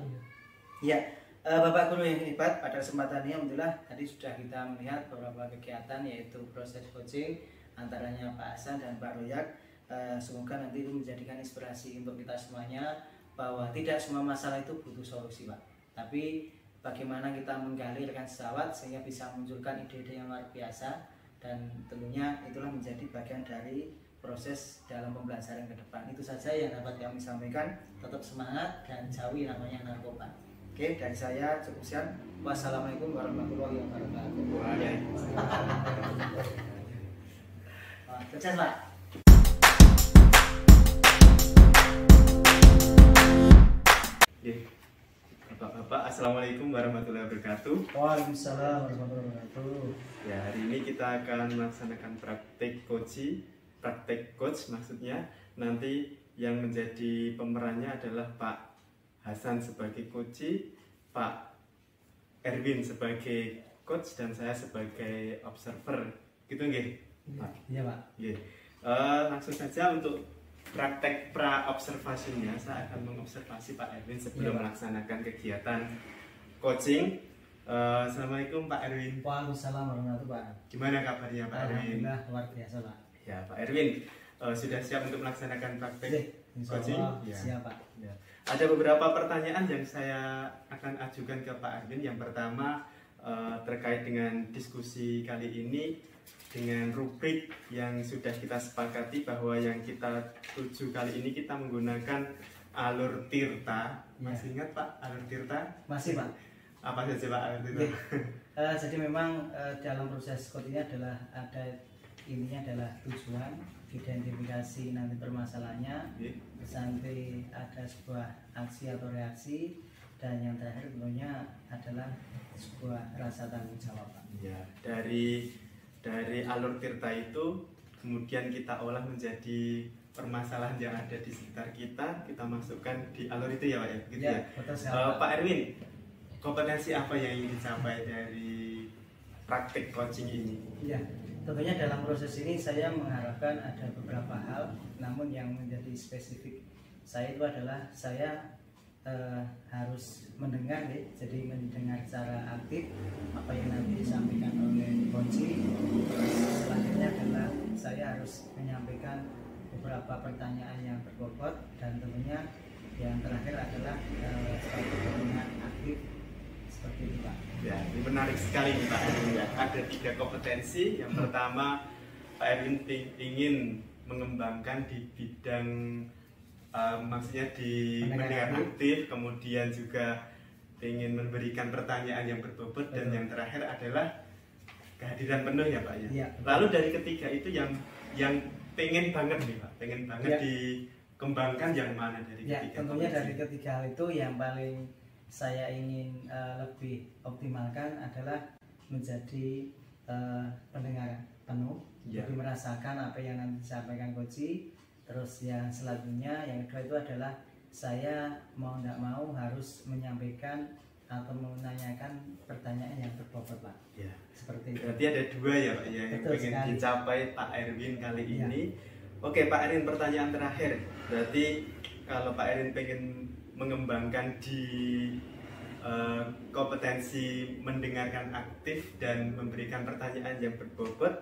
Iya. Ya, Bapak Guru yang hebat, pada kesempatan ini alhamdulillah tadi sudah kita melihat beberapa kegiatan yaitu proses coaching antaranya Pak Hasan dan Pak Royak. Semoga nanti itu menjadikan inspirasi untuk kita semuanya bahwa tidak semua masalah itu butuh solusi Pak. Tapi bagaimana kita menggali rekan sejawat sehingga bisa munculkan ide-ide yang luar biasa, dan tentunya itulah menjadi bagian dari proses dalam pembelajaran ke depan. Itu saja yang dapat kami sampaikan. Tetap semangat dan jauhi namanya narkoba. Oke, dari saya cukup sekian. Wassalamualaikum warahmatullahi wabarakatuh. Sukses Pak. Bapak-bapak, assalamualaikum warahmatullahi wabarakatuh. Waalaikumsalam warahmatullahi wabarakatuh. Ya, hari ini kita akan melaksanakan praktek coach maksudnya. Nanti yang menjadi pemerannya adalah Pak Hasan sebagai coach, Pak Erwin sebagai coach, dan saya sebagai observer. Gitu nggih? Pak? Iya Pak. Nggih. Langsung saja untuk praktek pra-observasinya, saya akan mengobservasi Pak Erwin sebelum melaksanakan kegiatan coaching. Assalamualaikum Pak Erwin. Waalaikumsalam warahmatullahi wabarakatuh. Gimana kabarnya Pak Erwin? Alhamdulillah luar biasa Pak. Ya Pak Erwin, sudah siap untuk melaksanakan praktek coaching? Ya. Siap Pak. Ya. Ada beberapa pertanyaan yang saya akan ajukan ke Pak Erwin. Yang pertama terkait dengan diskusi kali ini dengan rubrik yang sudah kita sepakati bahwa yang kita tuju kali ini kita menggunakan alur tirta. Masih ingat Pak alur tirta? Masih Pak. Apa saja Pak alur tirta? Jadi memang dalam proses coaching adalah intinya adalah tujuan, identifikasi nanti permasalahannya, terus nanti ada sebuah aksi atau reaksi, dan yang terakhir tentunya adalah sebuah rasa tanggung jawab Pak. Ya, dari alur tirta itu kemudian kita olah menjadi permasalahan yang ada di sekitar kita masukkan di alur itu ya Pak ya? Gitu ya? Betul sekali, Pak Erwin, kompetensi apa yang ingin dicapai dari praktik coaching ini? Ya, tentunya dalam proses ini saya mengharapkan ada beberapa hal, namun yang menjadi spesifik saya itu adalah saya harus mendengar ya, jadi mendengar secara aktif apa yang nanti disampaikan oleh coach. Selanjutnya adalah saya harus menyampaikan beberapa pertanyaan yang berbobot, dan tentunya yang terakhir adalah sebagai pendengar aktif seperti itu Pak. Ya, ini menarik sekali nih Pak Erwin ya. Ada 3 kompetensi. Yang pertama, Pak Erwin ingin mengembangkan di bidang maksudnya di mendengar aktif, kemudian juga ingin memberikan pertanyaan yang berbobot, dan yang terakhir adalah kehadiran penuh ya Pak ya. Ya. Lalu dari ketiga itu yang pengen banget nih Pak, pengen banget ya. Dikembangkan yang mana dari ya, ketiga? Tentunya dari ketiga hal itu yang paling saya ingin lebih optimalkan adalah menjadi pendengar penuh, jadi merasakan apa yang nanti disampaikan coach. Terus yang selanjutnya, yang kedua itu adalah saya mau tidak mau harus menyampaikan atau menanyakan pertanyaan yang berbobot Pak. Ya. Seperti itu. Berarti ada 2 ya Pak ya, yang ingin dicapai Pak Erwin kali ini. Oke Pak Erwin, pertanyaan terakhir. Berarti kalau Pak Erwin pengen mengembangkan di kompetensi mendengarkan aktif dan memberikan pertanyaan yang berbobot,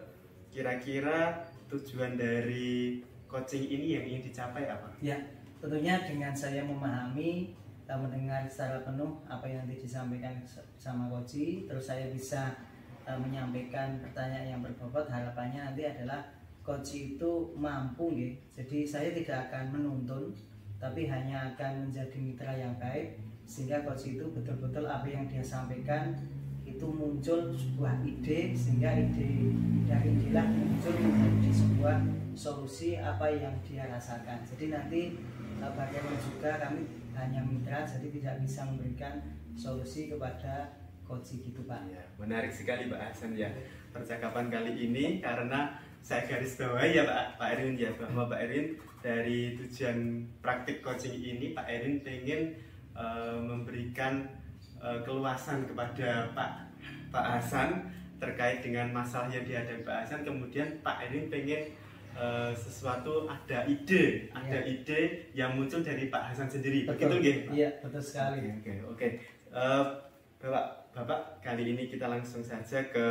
kira-kira tujuan dari coaching ini yang ingin dicapai apa? Ya, tentunya dengan saya memahami, mendengar secara penuh apa yang nanti disampaikan sama coach, terus saya bisa menyampaikan pertanyaan yang berbobot. Harapannya nanti adalah coach itu mampu ya. Jadi saya tidak akan menuntun, tapi hanya akan menjadi mitra yang baik, sehingga coach itu betul-betul apa yang dia sampaikan itu muncul sebuah ide, sehingga ide dari inilah muncul menjadi sebuah solusi apa yang dia rasakan. Jadi nanti bagaimana juga kami hanya mitra, jadi tidak bisa memberikan solusi kepada coach gitu Pak. Ya, menarik sekali Pak Hasan ya percakapan kali ini, karena saya garis bawahi ya Pak Erwin ya, bahwa Pak Erwin dari tujuan praktik coaching ini Pak Erwin pengen memberikan keluasan kepada Pak Hasan terkait dengan masalah yang dihadapi Pak Hasan. Kemudian Pak Erwin pengen sesuatu ada ide yang muncul dari Pak Hasan sendiri. Betul. Begitu nggih, Pak? Iya, betul sekali. Oke. Bapak, kali ini kita langsung saja ke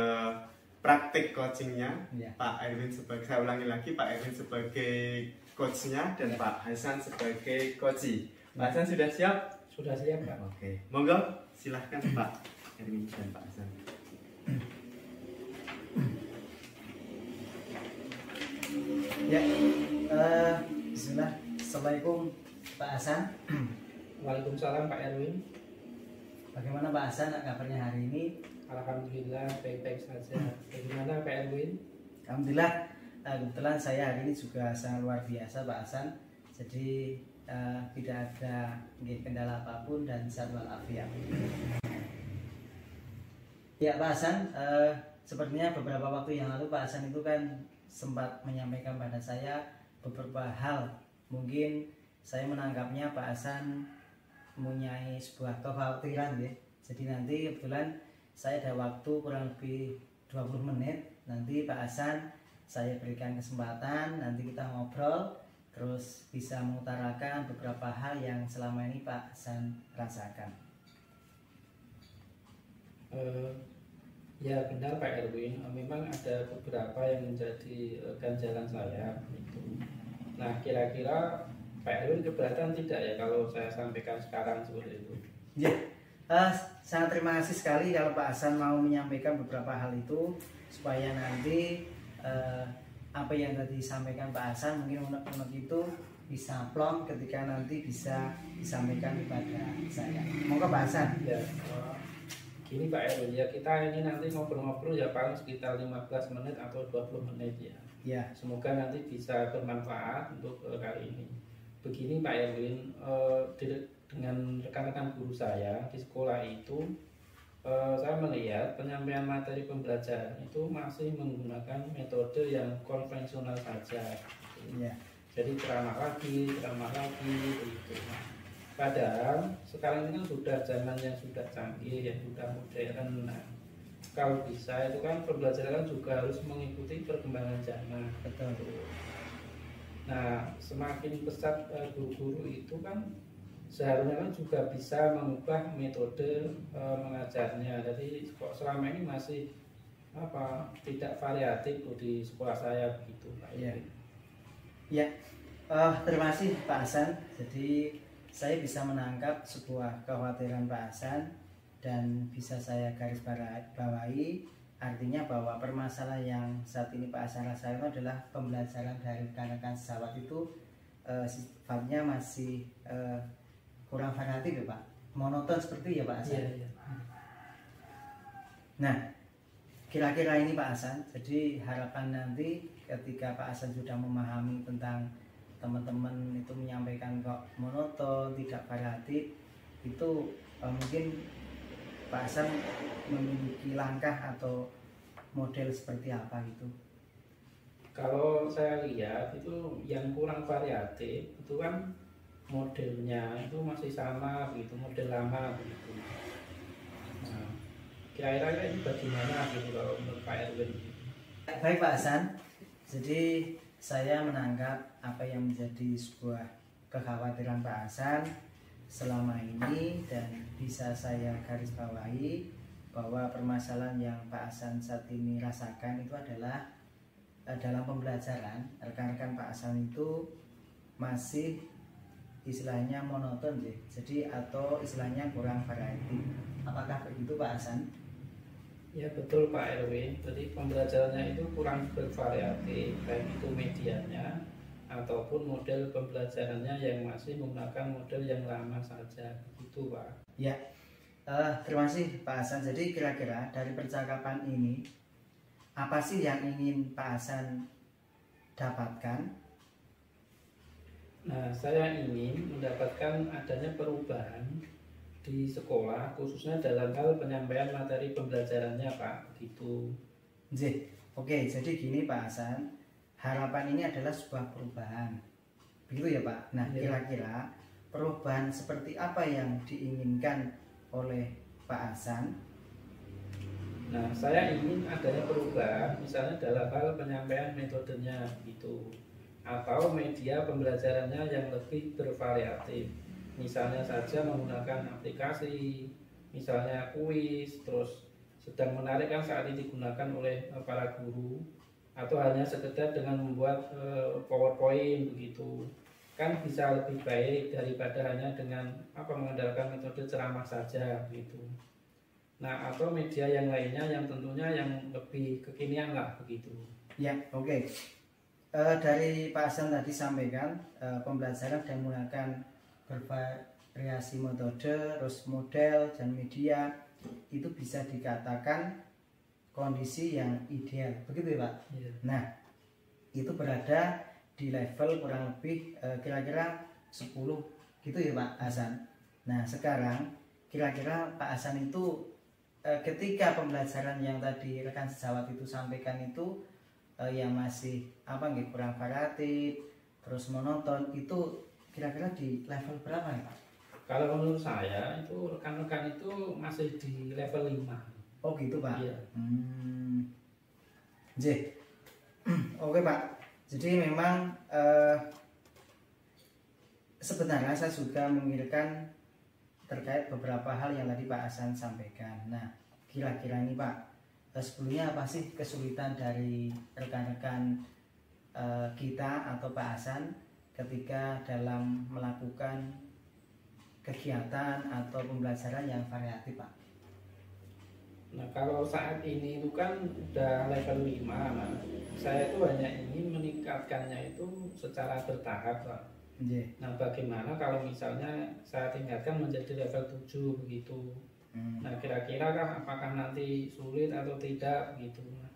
praktik coachingnya. Ya. Pak Erwin sebagai, saya ulangi lagi, Pak Erwin sebagai coachnya dan Ya. Pak Hasan sebagai coachi. Pak Hasan sudah siap? Sudah siap Pak. Oke, monggo silahkan Pak Erwin dan Pak Hasan. Ya, bismillah. Assalamualaikum Pak Hasan. Waalaikumsalam Pak Erwin. Bagaimana Pak Hasan kabarnya hari ini? Alhamdulillah baik-baik saja. Bagaimana Pak Erwin? Alhamdulillah, kebetulan saya hari ini juga sangat luar biasa Pak Hasan. Jadi tidak ada kendala apapun dan sehat walafiat. Ya Pak Hasan, sepertinya beberapa waktu yang lalu Pak Hasan itu kan sempat menyampaikan pada saya beberapa hal. Mungkin saya menangkapnya Pak Hasan mempunyai sebuah kekhawatiran ya. Jadi nanti kebetulan saya ada waktu kurang lebih 20 menit. Nanti Pak Hasan saya berikan kesempatan, nanti kita ngobrol terus bisa mengutarakan beberapa hal yang selama ini Pak Hasan rasakan. Ya benar Pak Erwin, memang ada beberapa yang menjadi ganjalan saya itu. Nah kira-kira Pak Erwin keberatan tidak ya kalau saya sampaikan sekarang seperti itu? Ya, sangat terima kasih sekali kalau Pak Hasan mau menyampaikan beberapa hal itu supaya nanti apa yang tadi disampaikan Pak Hasan mungkin unek-unek itu bisa plong ketika nanti bisa disampaikan kepada saya. Monggo Pak Hasan. Ya, gini Pak Erwin ya, kita ini nanti ngobrol-ngobrol ya paling sekitar 15 menit atau 20 menit ya. Ya. Semoga nanti bisa bermanfaat untuk kali ini. Begini Pak Erwin, dengan rekan-rekan guru saya di sekolah itu, saya melihat penyampaian materi pembelajaran itu masih menggunakan metode yang konvensional saja. Ya. Jadi ceramah lagi begitu. Padahal sekarang ini kan sudah zaman yang sudah canggih, yang sudah modern. Nah, kalau bisa itu kan pembelajaran juga harus mengikuti perkembangan zaman. Betul. Nah, semakin pesat guru-guru itu kan seharusnya kan juga bisa mengubah metode mengajarnya. Jadi kok selama ini masih tidak variatif di sekolah saya begitu Pak. Ya, terima kasih Pak Hasan. Jadi saya bisa menangkap sebuah kekhawatiran Pak Hasan dan bisa saya garis bawahi. Artinya bahwa permasalahan yang saat ini Pak Hasan rasakan adalah pembelajaran dari rekan-rekan sejawat itu sifatnya masih kurang variatif ya Pak, monoton seperti itu ya Pak Hasan. Iya. Nah, kira-kira ini Pak Hasan, jadi harapan nanti ketika Pak Hasan sudah memahami tentang teman-teman itu menyampaikan kok monoton, tidak variatif, itu mungkin Pak Hasan memiliki langkah atau model seperti apa gitu? Kalau saya lihat itu yang kurang variatif itu kan modelnya itu masih sama begitu, model lama begitu. Nah, kira-kira ini bagaimana gitu kalau menurut Pak Erwin? Baik Pak Hasan, jadi saya menangkap apa yang menjadi sebuah kekhawatiran Pak Hasan selama ini dan bisa saya garis bawahi bahwa permasalahan yang Pak Hasan saat ini rasakan itu adalah dalam pembelajaran rekan-rekan Pak Hasan itu masih istilahnya monoton sih, jadi atau istilahnya kurang variatif. Apakah begitu Pak Hasan? Ya betul Pak Erwin, jadi pembelajarannya itu kurang bervariatif, baik itu medianya ataupun model pembelajarannya yang masih menggunakan model yang lama saja, begitu Pak. Ya, terima kasih Pak Hasan. Jadi kira-kira dari percakapan ini apa sih yang ingin Pak Hasan dapatkan? Nah, saya ingin mendapatkan adanya perubahan di sekolah, khususnya dalam hal penyampaian materi pembelajarannya, Pak. Gitu. Oke, jadi gini Pak Hasan, harapan ini adalah sebuah perubahan, begitu ya Pak. Nah, kira-kira perubahan seperti apa yang diinginkan oleh Pak Hasan? Nah, saya ingin adanya perubahan, misalnya dalam hal penyampaian metodenya gitu, atau media pembelajarannya yang lebih bervariatif. Misalnya saja menggunakan aplikasi, misalnya kuis, terus sedang menarik kan saat ini digunakan oleh para guru, atau hanya sekedar dengan membuat PowerPoint begitu, kan bisa lebih baik daripada hanya dengan mengandalkan metode ceramah saja gitu. Nah, atau media yang lainnya yang tentunya yang lebih kekinian lah begitu. Ya, oke. Dari Pak Hasan tadi sampaikan pembelajaran dan menggunakan bervariasi metode, terus model dan media itu bisa dikatakan kondisi yang ideal, begitu ya Pak? Iya. Nah, itu berada di level kurang lebih kira-kira 10 gitu ya Pak Hasan. Nah, sekarang kira-kira Pak Hasan itu ketika pembelajaran yang tadi rekan sejawat itu sampaikan itu yang masih kurang variatif, terus monoton, itu kira-kira di level berapa ya Pak? Kalau menurut saya itu rekan-rekan itu masih di level 5. Oh gitu Pak. Iya. Oke Pak. Jadi memang sebenarnya saya juga memikirkan terkait beberapa hal yang tadi Pak Hasan sampaikan. Nah, kira-kira ini Pak, sebelumnya apa sih kesulitan dari rekan-rekan kita atau Pak Hasan ketika dalam melakukan kegiatan atau pembelajaran yang variatif Pak? Nah, kalau saat ini itu kan udah level 5, nah, saya itu hanya ingin meningkatkannya itu secara bertahap Pak. Nah, bagaimana kalau misalnya saya tingkatkan menjadi level 7 begitu. Nah, kira-kira kan apakah nanti sulit atau tidak begitu. Nah,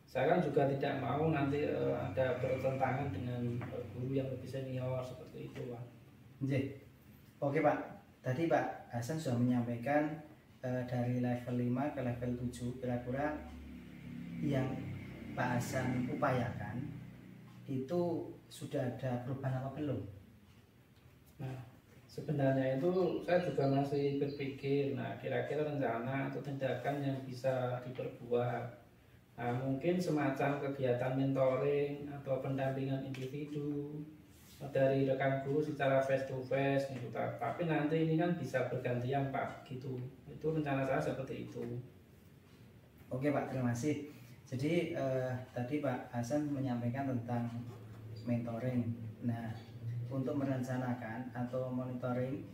saya kan juga tidak mau nanti ada bertentangan dengan guru yang lebih senior seperti itu Pak. Oke Pak, tadi Pak Hasan sudah menyampaikan dari level 5 ke level 7, kira-kira yang Pak Hasan upayakan itu sudah ada perubahan apa belum? Nah, sebenarnya itu saya juga masih berpikir, nah kira-kira rencana atau tindakan yang bisa diperbuat. Nah, mungkin semacam kegiatan mentoring atau pendampingan individu dari rekan guru secara face to face gitu. Tapi nanti ini kan bisa bergantian Pak gitu. Itu rencana saya seperti itu. Oke Pak, terima kasih. Jadi tadi Pak Hasan menyampaikan tentang mentoring. Nah, untuk merencanakan atau monitoring,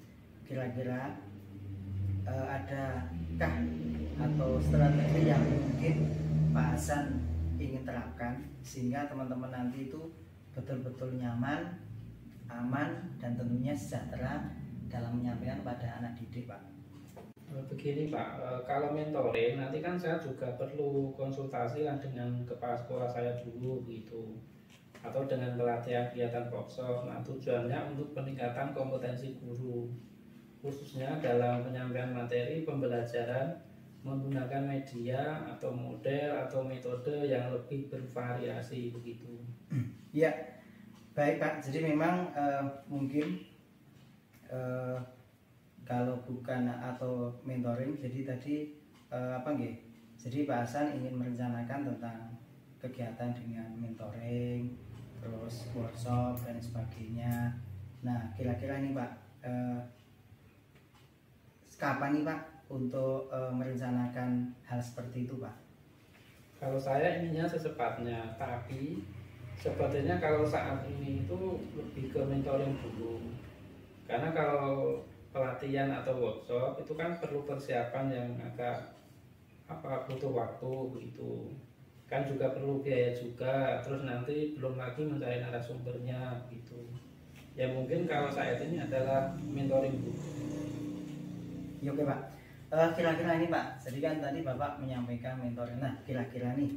kira-kira adakah atau strategi yang mungkin Pak Hasan ingin terapkan sehingga teman-teman nanti itu betul-betul nyaman, aman, dan tentunya sejahtera dalam menyampaikan pada anak didik Pak? Begini Pak, kalau mentoring nanti kan saya juga perlu konsultasi lah dengan kepala sekolah saya dulu gitu, atau dengan pelatihan kegiatan workshop. Nah, tujuannya untuk peningkatan kompetensi guru, khususnya dalam penyampaian materi pembelajaran menggunakan media atau model atau metode yang lebih bervariasi begitu. Ya, baik Pak. Jadi memang mungkin kalau bukan atau mentoring, jadi tadi jadi Pak Hasan ingin merencanakan tentang kegiatan dengan mentoring, terus workshop dan sebagainya. Nah, kira-kira ini Pak, kapan nih Pak untuk merencanakan hal seperti itu Pak? Kalau saya inginnya secepatnya, tapi sepertinya kalau saat ini itu lebih ke mentoring dulu. Karena kalau pelatihan atau workshop itu kan perlu persiapan yang agak butuh waktu begitu. Kan juga perlu biaya juga, terus nanti belum lagi mencari narasumbernya gitu. Ya mungkin kalau saat ini adalah mentoring dulu. Ya, oke Pak. Kira-kira ini Pak, jadi kan tadi Bapak menyampaikan mentoring. Nah, kira-kira nih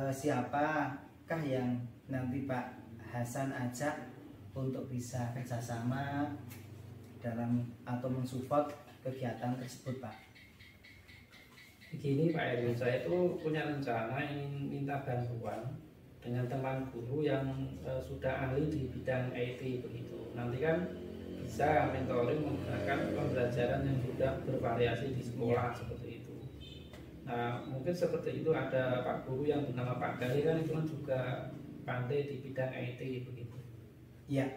siapakah yang nanti Pak Hasan ajak untuk bisa kerjasama dalam atau mensupport kegiatan tersebut Pak? Begini Pak Erwin, saya itu punya rencana ingin minta bantuan dengan teman guru yang sudah ahli di bidang IT begitu. Nanti kan bisa mentoring menggunakan pembelajaran yang sudah bervariasi di sekolah seperti itu. Nah, mungkin seperti itu ada Pak Guru yang bernama Pak Gali kan itu kan juga pandai di bidang IT begitu. Iya,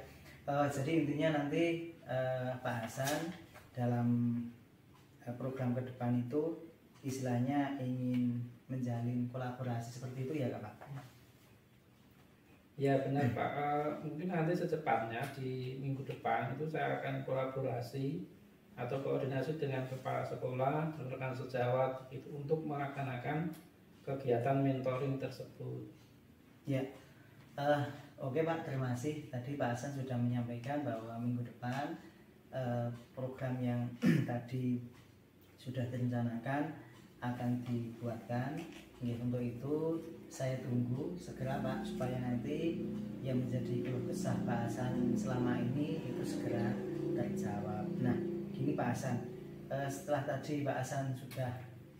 jadi intinya nanti Pak Hasan dalam program ke depan itu istilahnya ingin menjalin kolaborasi seperti itu ya Kak Pak? Ya benar Pak, mungkin nanti secepatnya di minggu depan itu saya akan kolaborasi atau koordinasi dengan kepala sekolah dan rekan sejawat itu untuk melaksanakan kegiatan mentoring tersebut. Ya, oke Pak, terima kasih. Tadi Pak Hasan sudah menyampaikan bahwa minggu depan program yang tadi sudah direncanakan akan dibuatkan. Untuk itu saya tunggu segera Pak, supaya nanti yang menjadi keluh kesah Pak Hasan selama ini itu segera terjawab. Nah, gini Pak Hasan, setelah tadi Pak Hasan sudah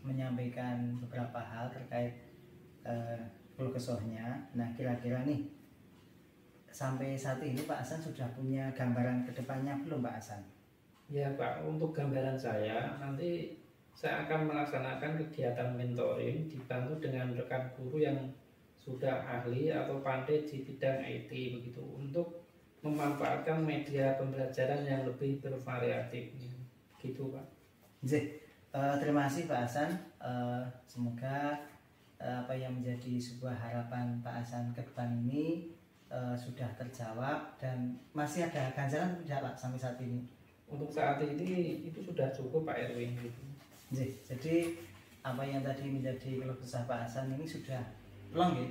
menyampaikan beberapa hal terkait keluh kesahnya, nah kira-kira nih sampai saat ini Pak Hasan sudah punya gambaran kedepannya belum Pak Hasan? Ya Pak, untuk gambaran saya nanti saya akan melaksanakan kegiatan mentoring dibantu dengan rekan guru yang sudah ahli atau pandai di bidang IT begitu untuk memanfaatkan media pembelajaran yang lebih bervariatif gitu Pak. Terima kasih Pak Hasan. Semoga apa yang menjadi sebuah harapan Pak Hasan ke depan ini sudah terjawab dan masih ada ganjaran tidak Pak sampai saat ini? Untuk saat ini itu sudah cukup Pak Erwin gitu. Jadi apa yang tadi menjadi keluh kesah Pak Hasan ini sudah plong ya?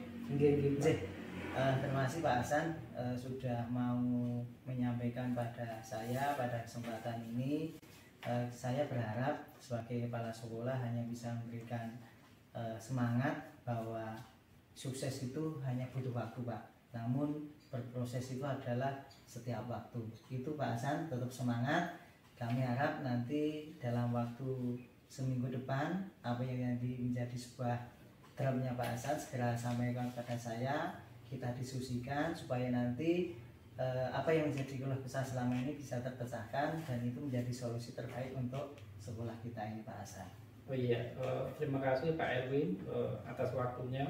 Terima kasih Pak Hasan sudah mau menyampaikan pada saya pada kesempatan ini. Saya berharap sebagai kepala sekolah hanya bisa memberikan semangat bahwa sukses itu hanya butuh waktu Pak. Namun berproses itu adalah setiap waktu. Itu Pak Hasan, tetap semangat. Kami harap nanti dalam waktu seminggu depan apa yang menjadi sebuah dramanya Pak Hasan segera sampaikan kepada saya, kita diskusikan supaya nanti apa yang menjadi keluh kesah selama ini bisa terpecahkan dan itu menjadi solusi terbaik untuk sekolah kita ini Pak Hasan. Oh iya, terima kasih Pak Erwin atas waktunya.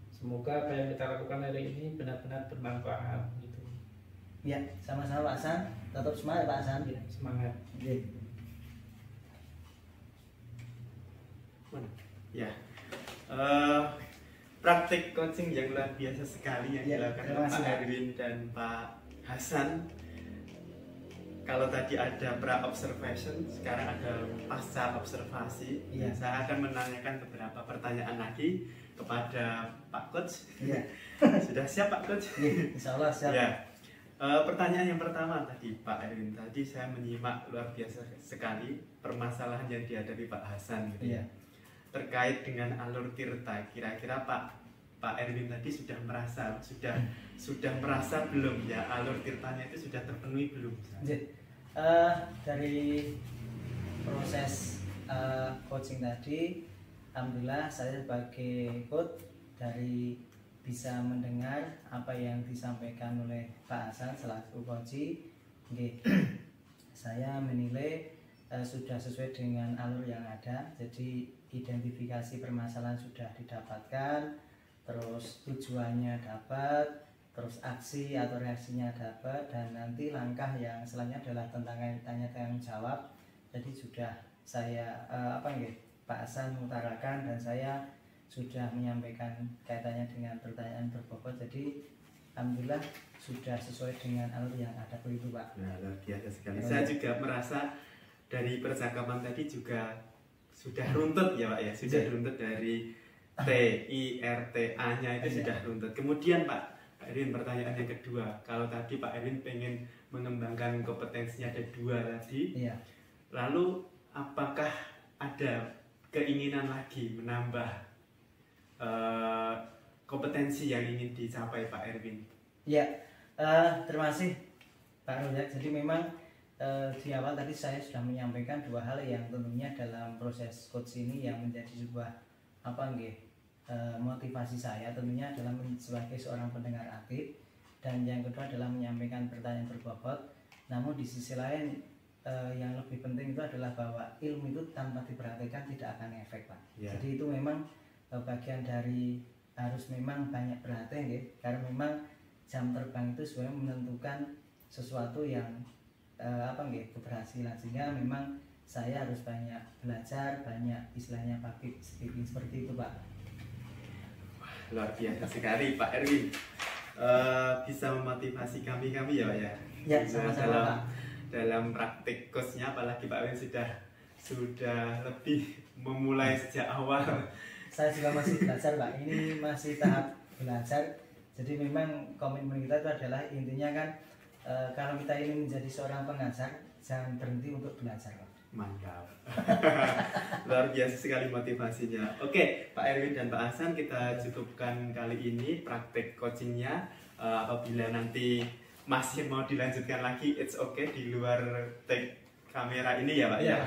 Semoga apa yang kita lakukan hari ini benar-benar bermanfaat gitu. Ya, sama-sama Pak Hasan. Tetap semangat Pak Hasan. Ya, semangat. Ya, praktik coaching yang luar biasa sekali yang dilakukan oleh Pak Erwin dan Pak Hasan. Kalau tadi ada pra-observation, sekarang ada pasca observasi. Ya. Saya akan menanyakan beberapa pertanyaan lagi kepada Pak Coach. Ya. Sudah siap Pak Coach? Ya, insya Allah siap. Ya. Pertanyaan yang pertama tadi Pak Erwin, tadi saya menyimak luar biasa sekali permasalahan yang dihadapi Pak Hasan gitu ya. Terkait dengan alur tirta, kira-kira Pak Erwin tadi sudah merasa belum ya alur tirtanya itu sudah terpenuhi belum? Dari proses coaching tadi, alhamdulillah saya sebagai coach dari bisa mendengar apa yang disampaikan oleh Pak Hasan selaku coach. Saya menilai sudah sesuai dengan alur yang ada. Jadi identifikasi permasalahan sudah didapatkan, terus tujuannya dapat, terus aksi atau reaksinya dapat, dan nanti langkah yang selanjutnya adalah tentang tanya jawab. Jadi sudah saya Pak Hasan mengutarakan dan saya sudah menyampaikan kaitannya dengan pertanyaan berbobot. Jadi alhamdulillah sudah sesuai dengan alur yang ada begitu Pak. Nah, luar biasa sekali. Saya juga merasa dari percakapan tadi juga sudah runtut ya Pak ya, sudah runtut dari TIRTA-nya itu sudah runtut. Kemudian Pak Erwin, pertanyaan yang kedua, kalau tadi Pak Erwin pengen mengembangkan kompetensinya ada 2 tadi, lalu apakah ada keinginan lagi menambah kompetensi yang ingin dicapai Pak Erwin? Ya, terima kasih Pak Rojak. Jadi memang di awal tadi saya sudah menyampaikan 2 hal yang tentunya dalam proses coach ini yang menjadi sebuah motivasi saya tentunya adalah sebagai seorang pendengar aktif, dan yang kedua adalah menyampaikan pertanyaan berbobot. Namun di sisi lain yang lebih penting itu adalah bahwa ilmu itu tanpa diperhatikan tidak akan efek, Pak. Jadi itu memang bagian dari harus memang banyak perhatian ya, karena memang jam terbang itu sebenarnya menentukan sesuatu yang keberhasilan, sehingga memang saya harus banyak belajar, banyak istilahnya public speaking seperti itu, Pak. Wah, luar biasa sekali Pak Erwin, bisa memotivasi kami ya Pak ya. Ya, sama-sama Pak. Dalam praktik coachnya, apalagi Pak Erwin sudah lebih memulai sejak awal. Saya juga masih belajar Pak, ini masih tahap belajar. Jadi memang komitmen kita itu adalah intinya kan kalau kita ingin menjadi seorang pengajar, jangan berhenti untuk belajar Pak. Mantap. Luar biasa sekali motivasinya. Oke, Pak Erwin dan Pak Hasan, kita cukupkan kali ini praktik coachingnya. Apabila nanti masih mau dilanjutkan lagi, it's okay di luar take kamera ini ya Pak ya.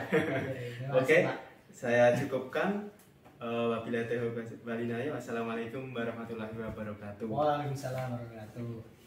Oke, saya cukupkan. Wabillahi taufiq wal hidayah. Wassalamualaikum warahmatullahi wabarakatuh. Waalaikumsalam warahmatullahi wabarakatuh.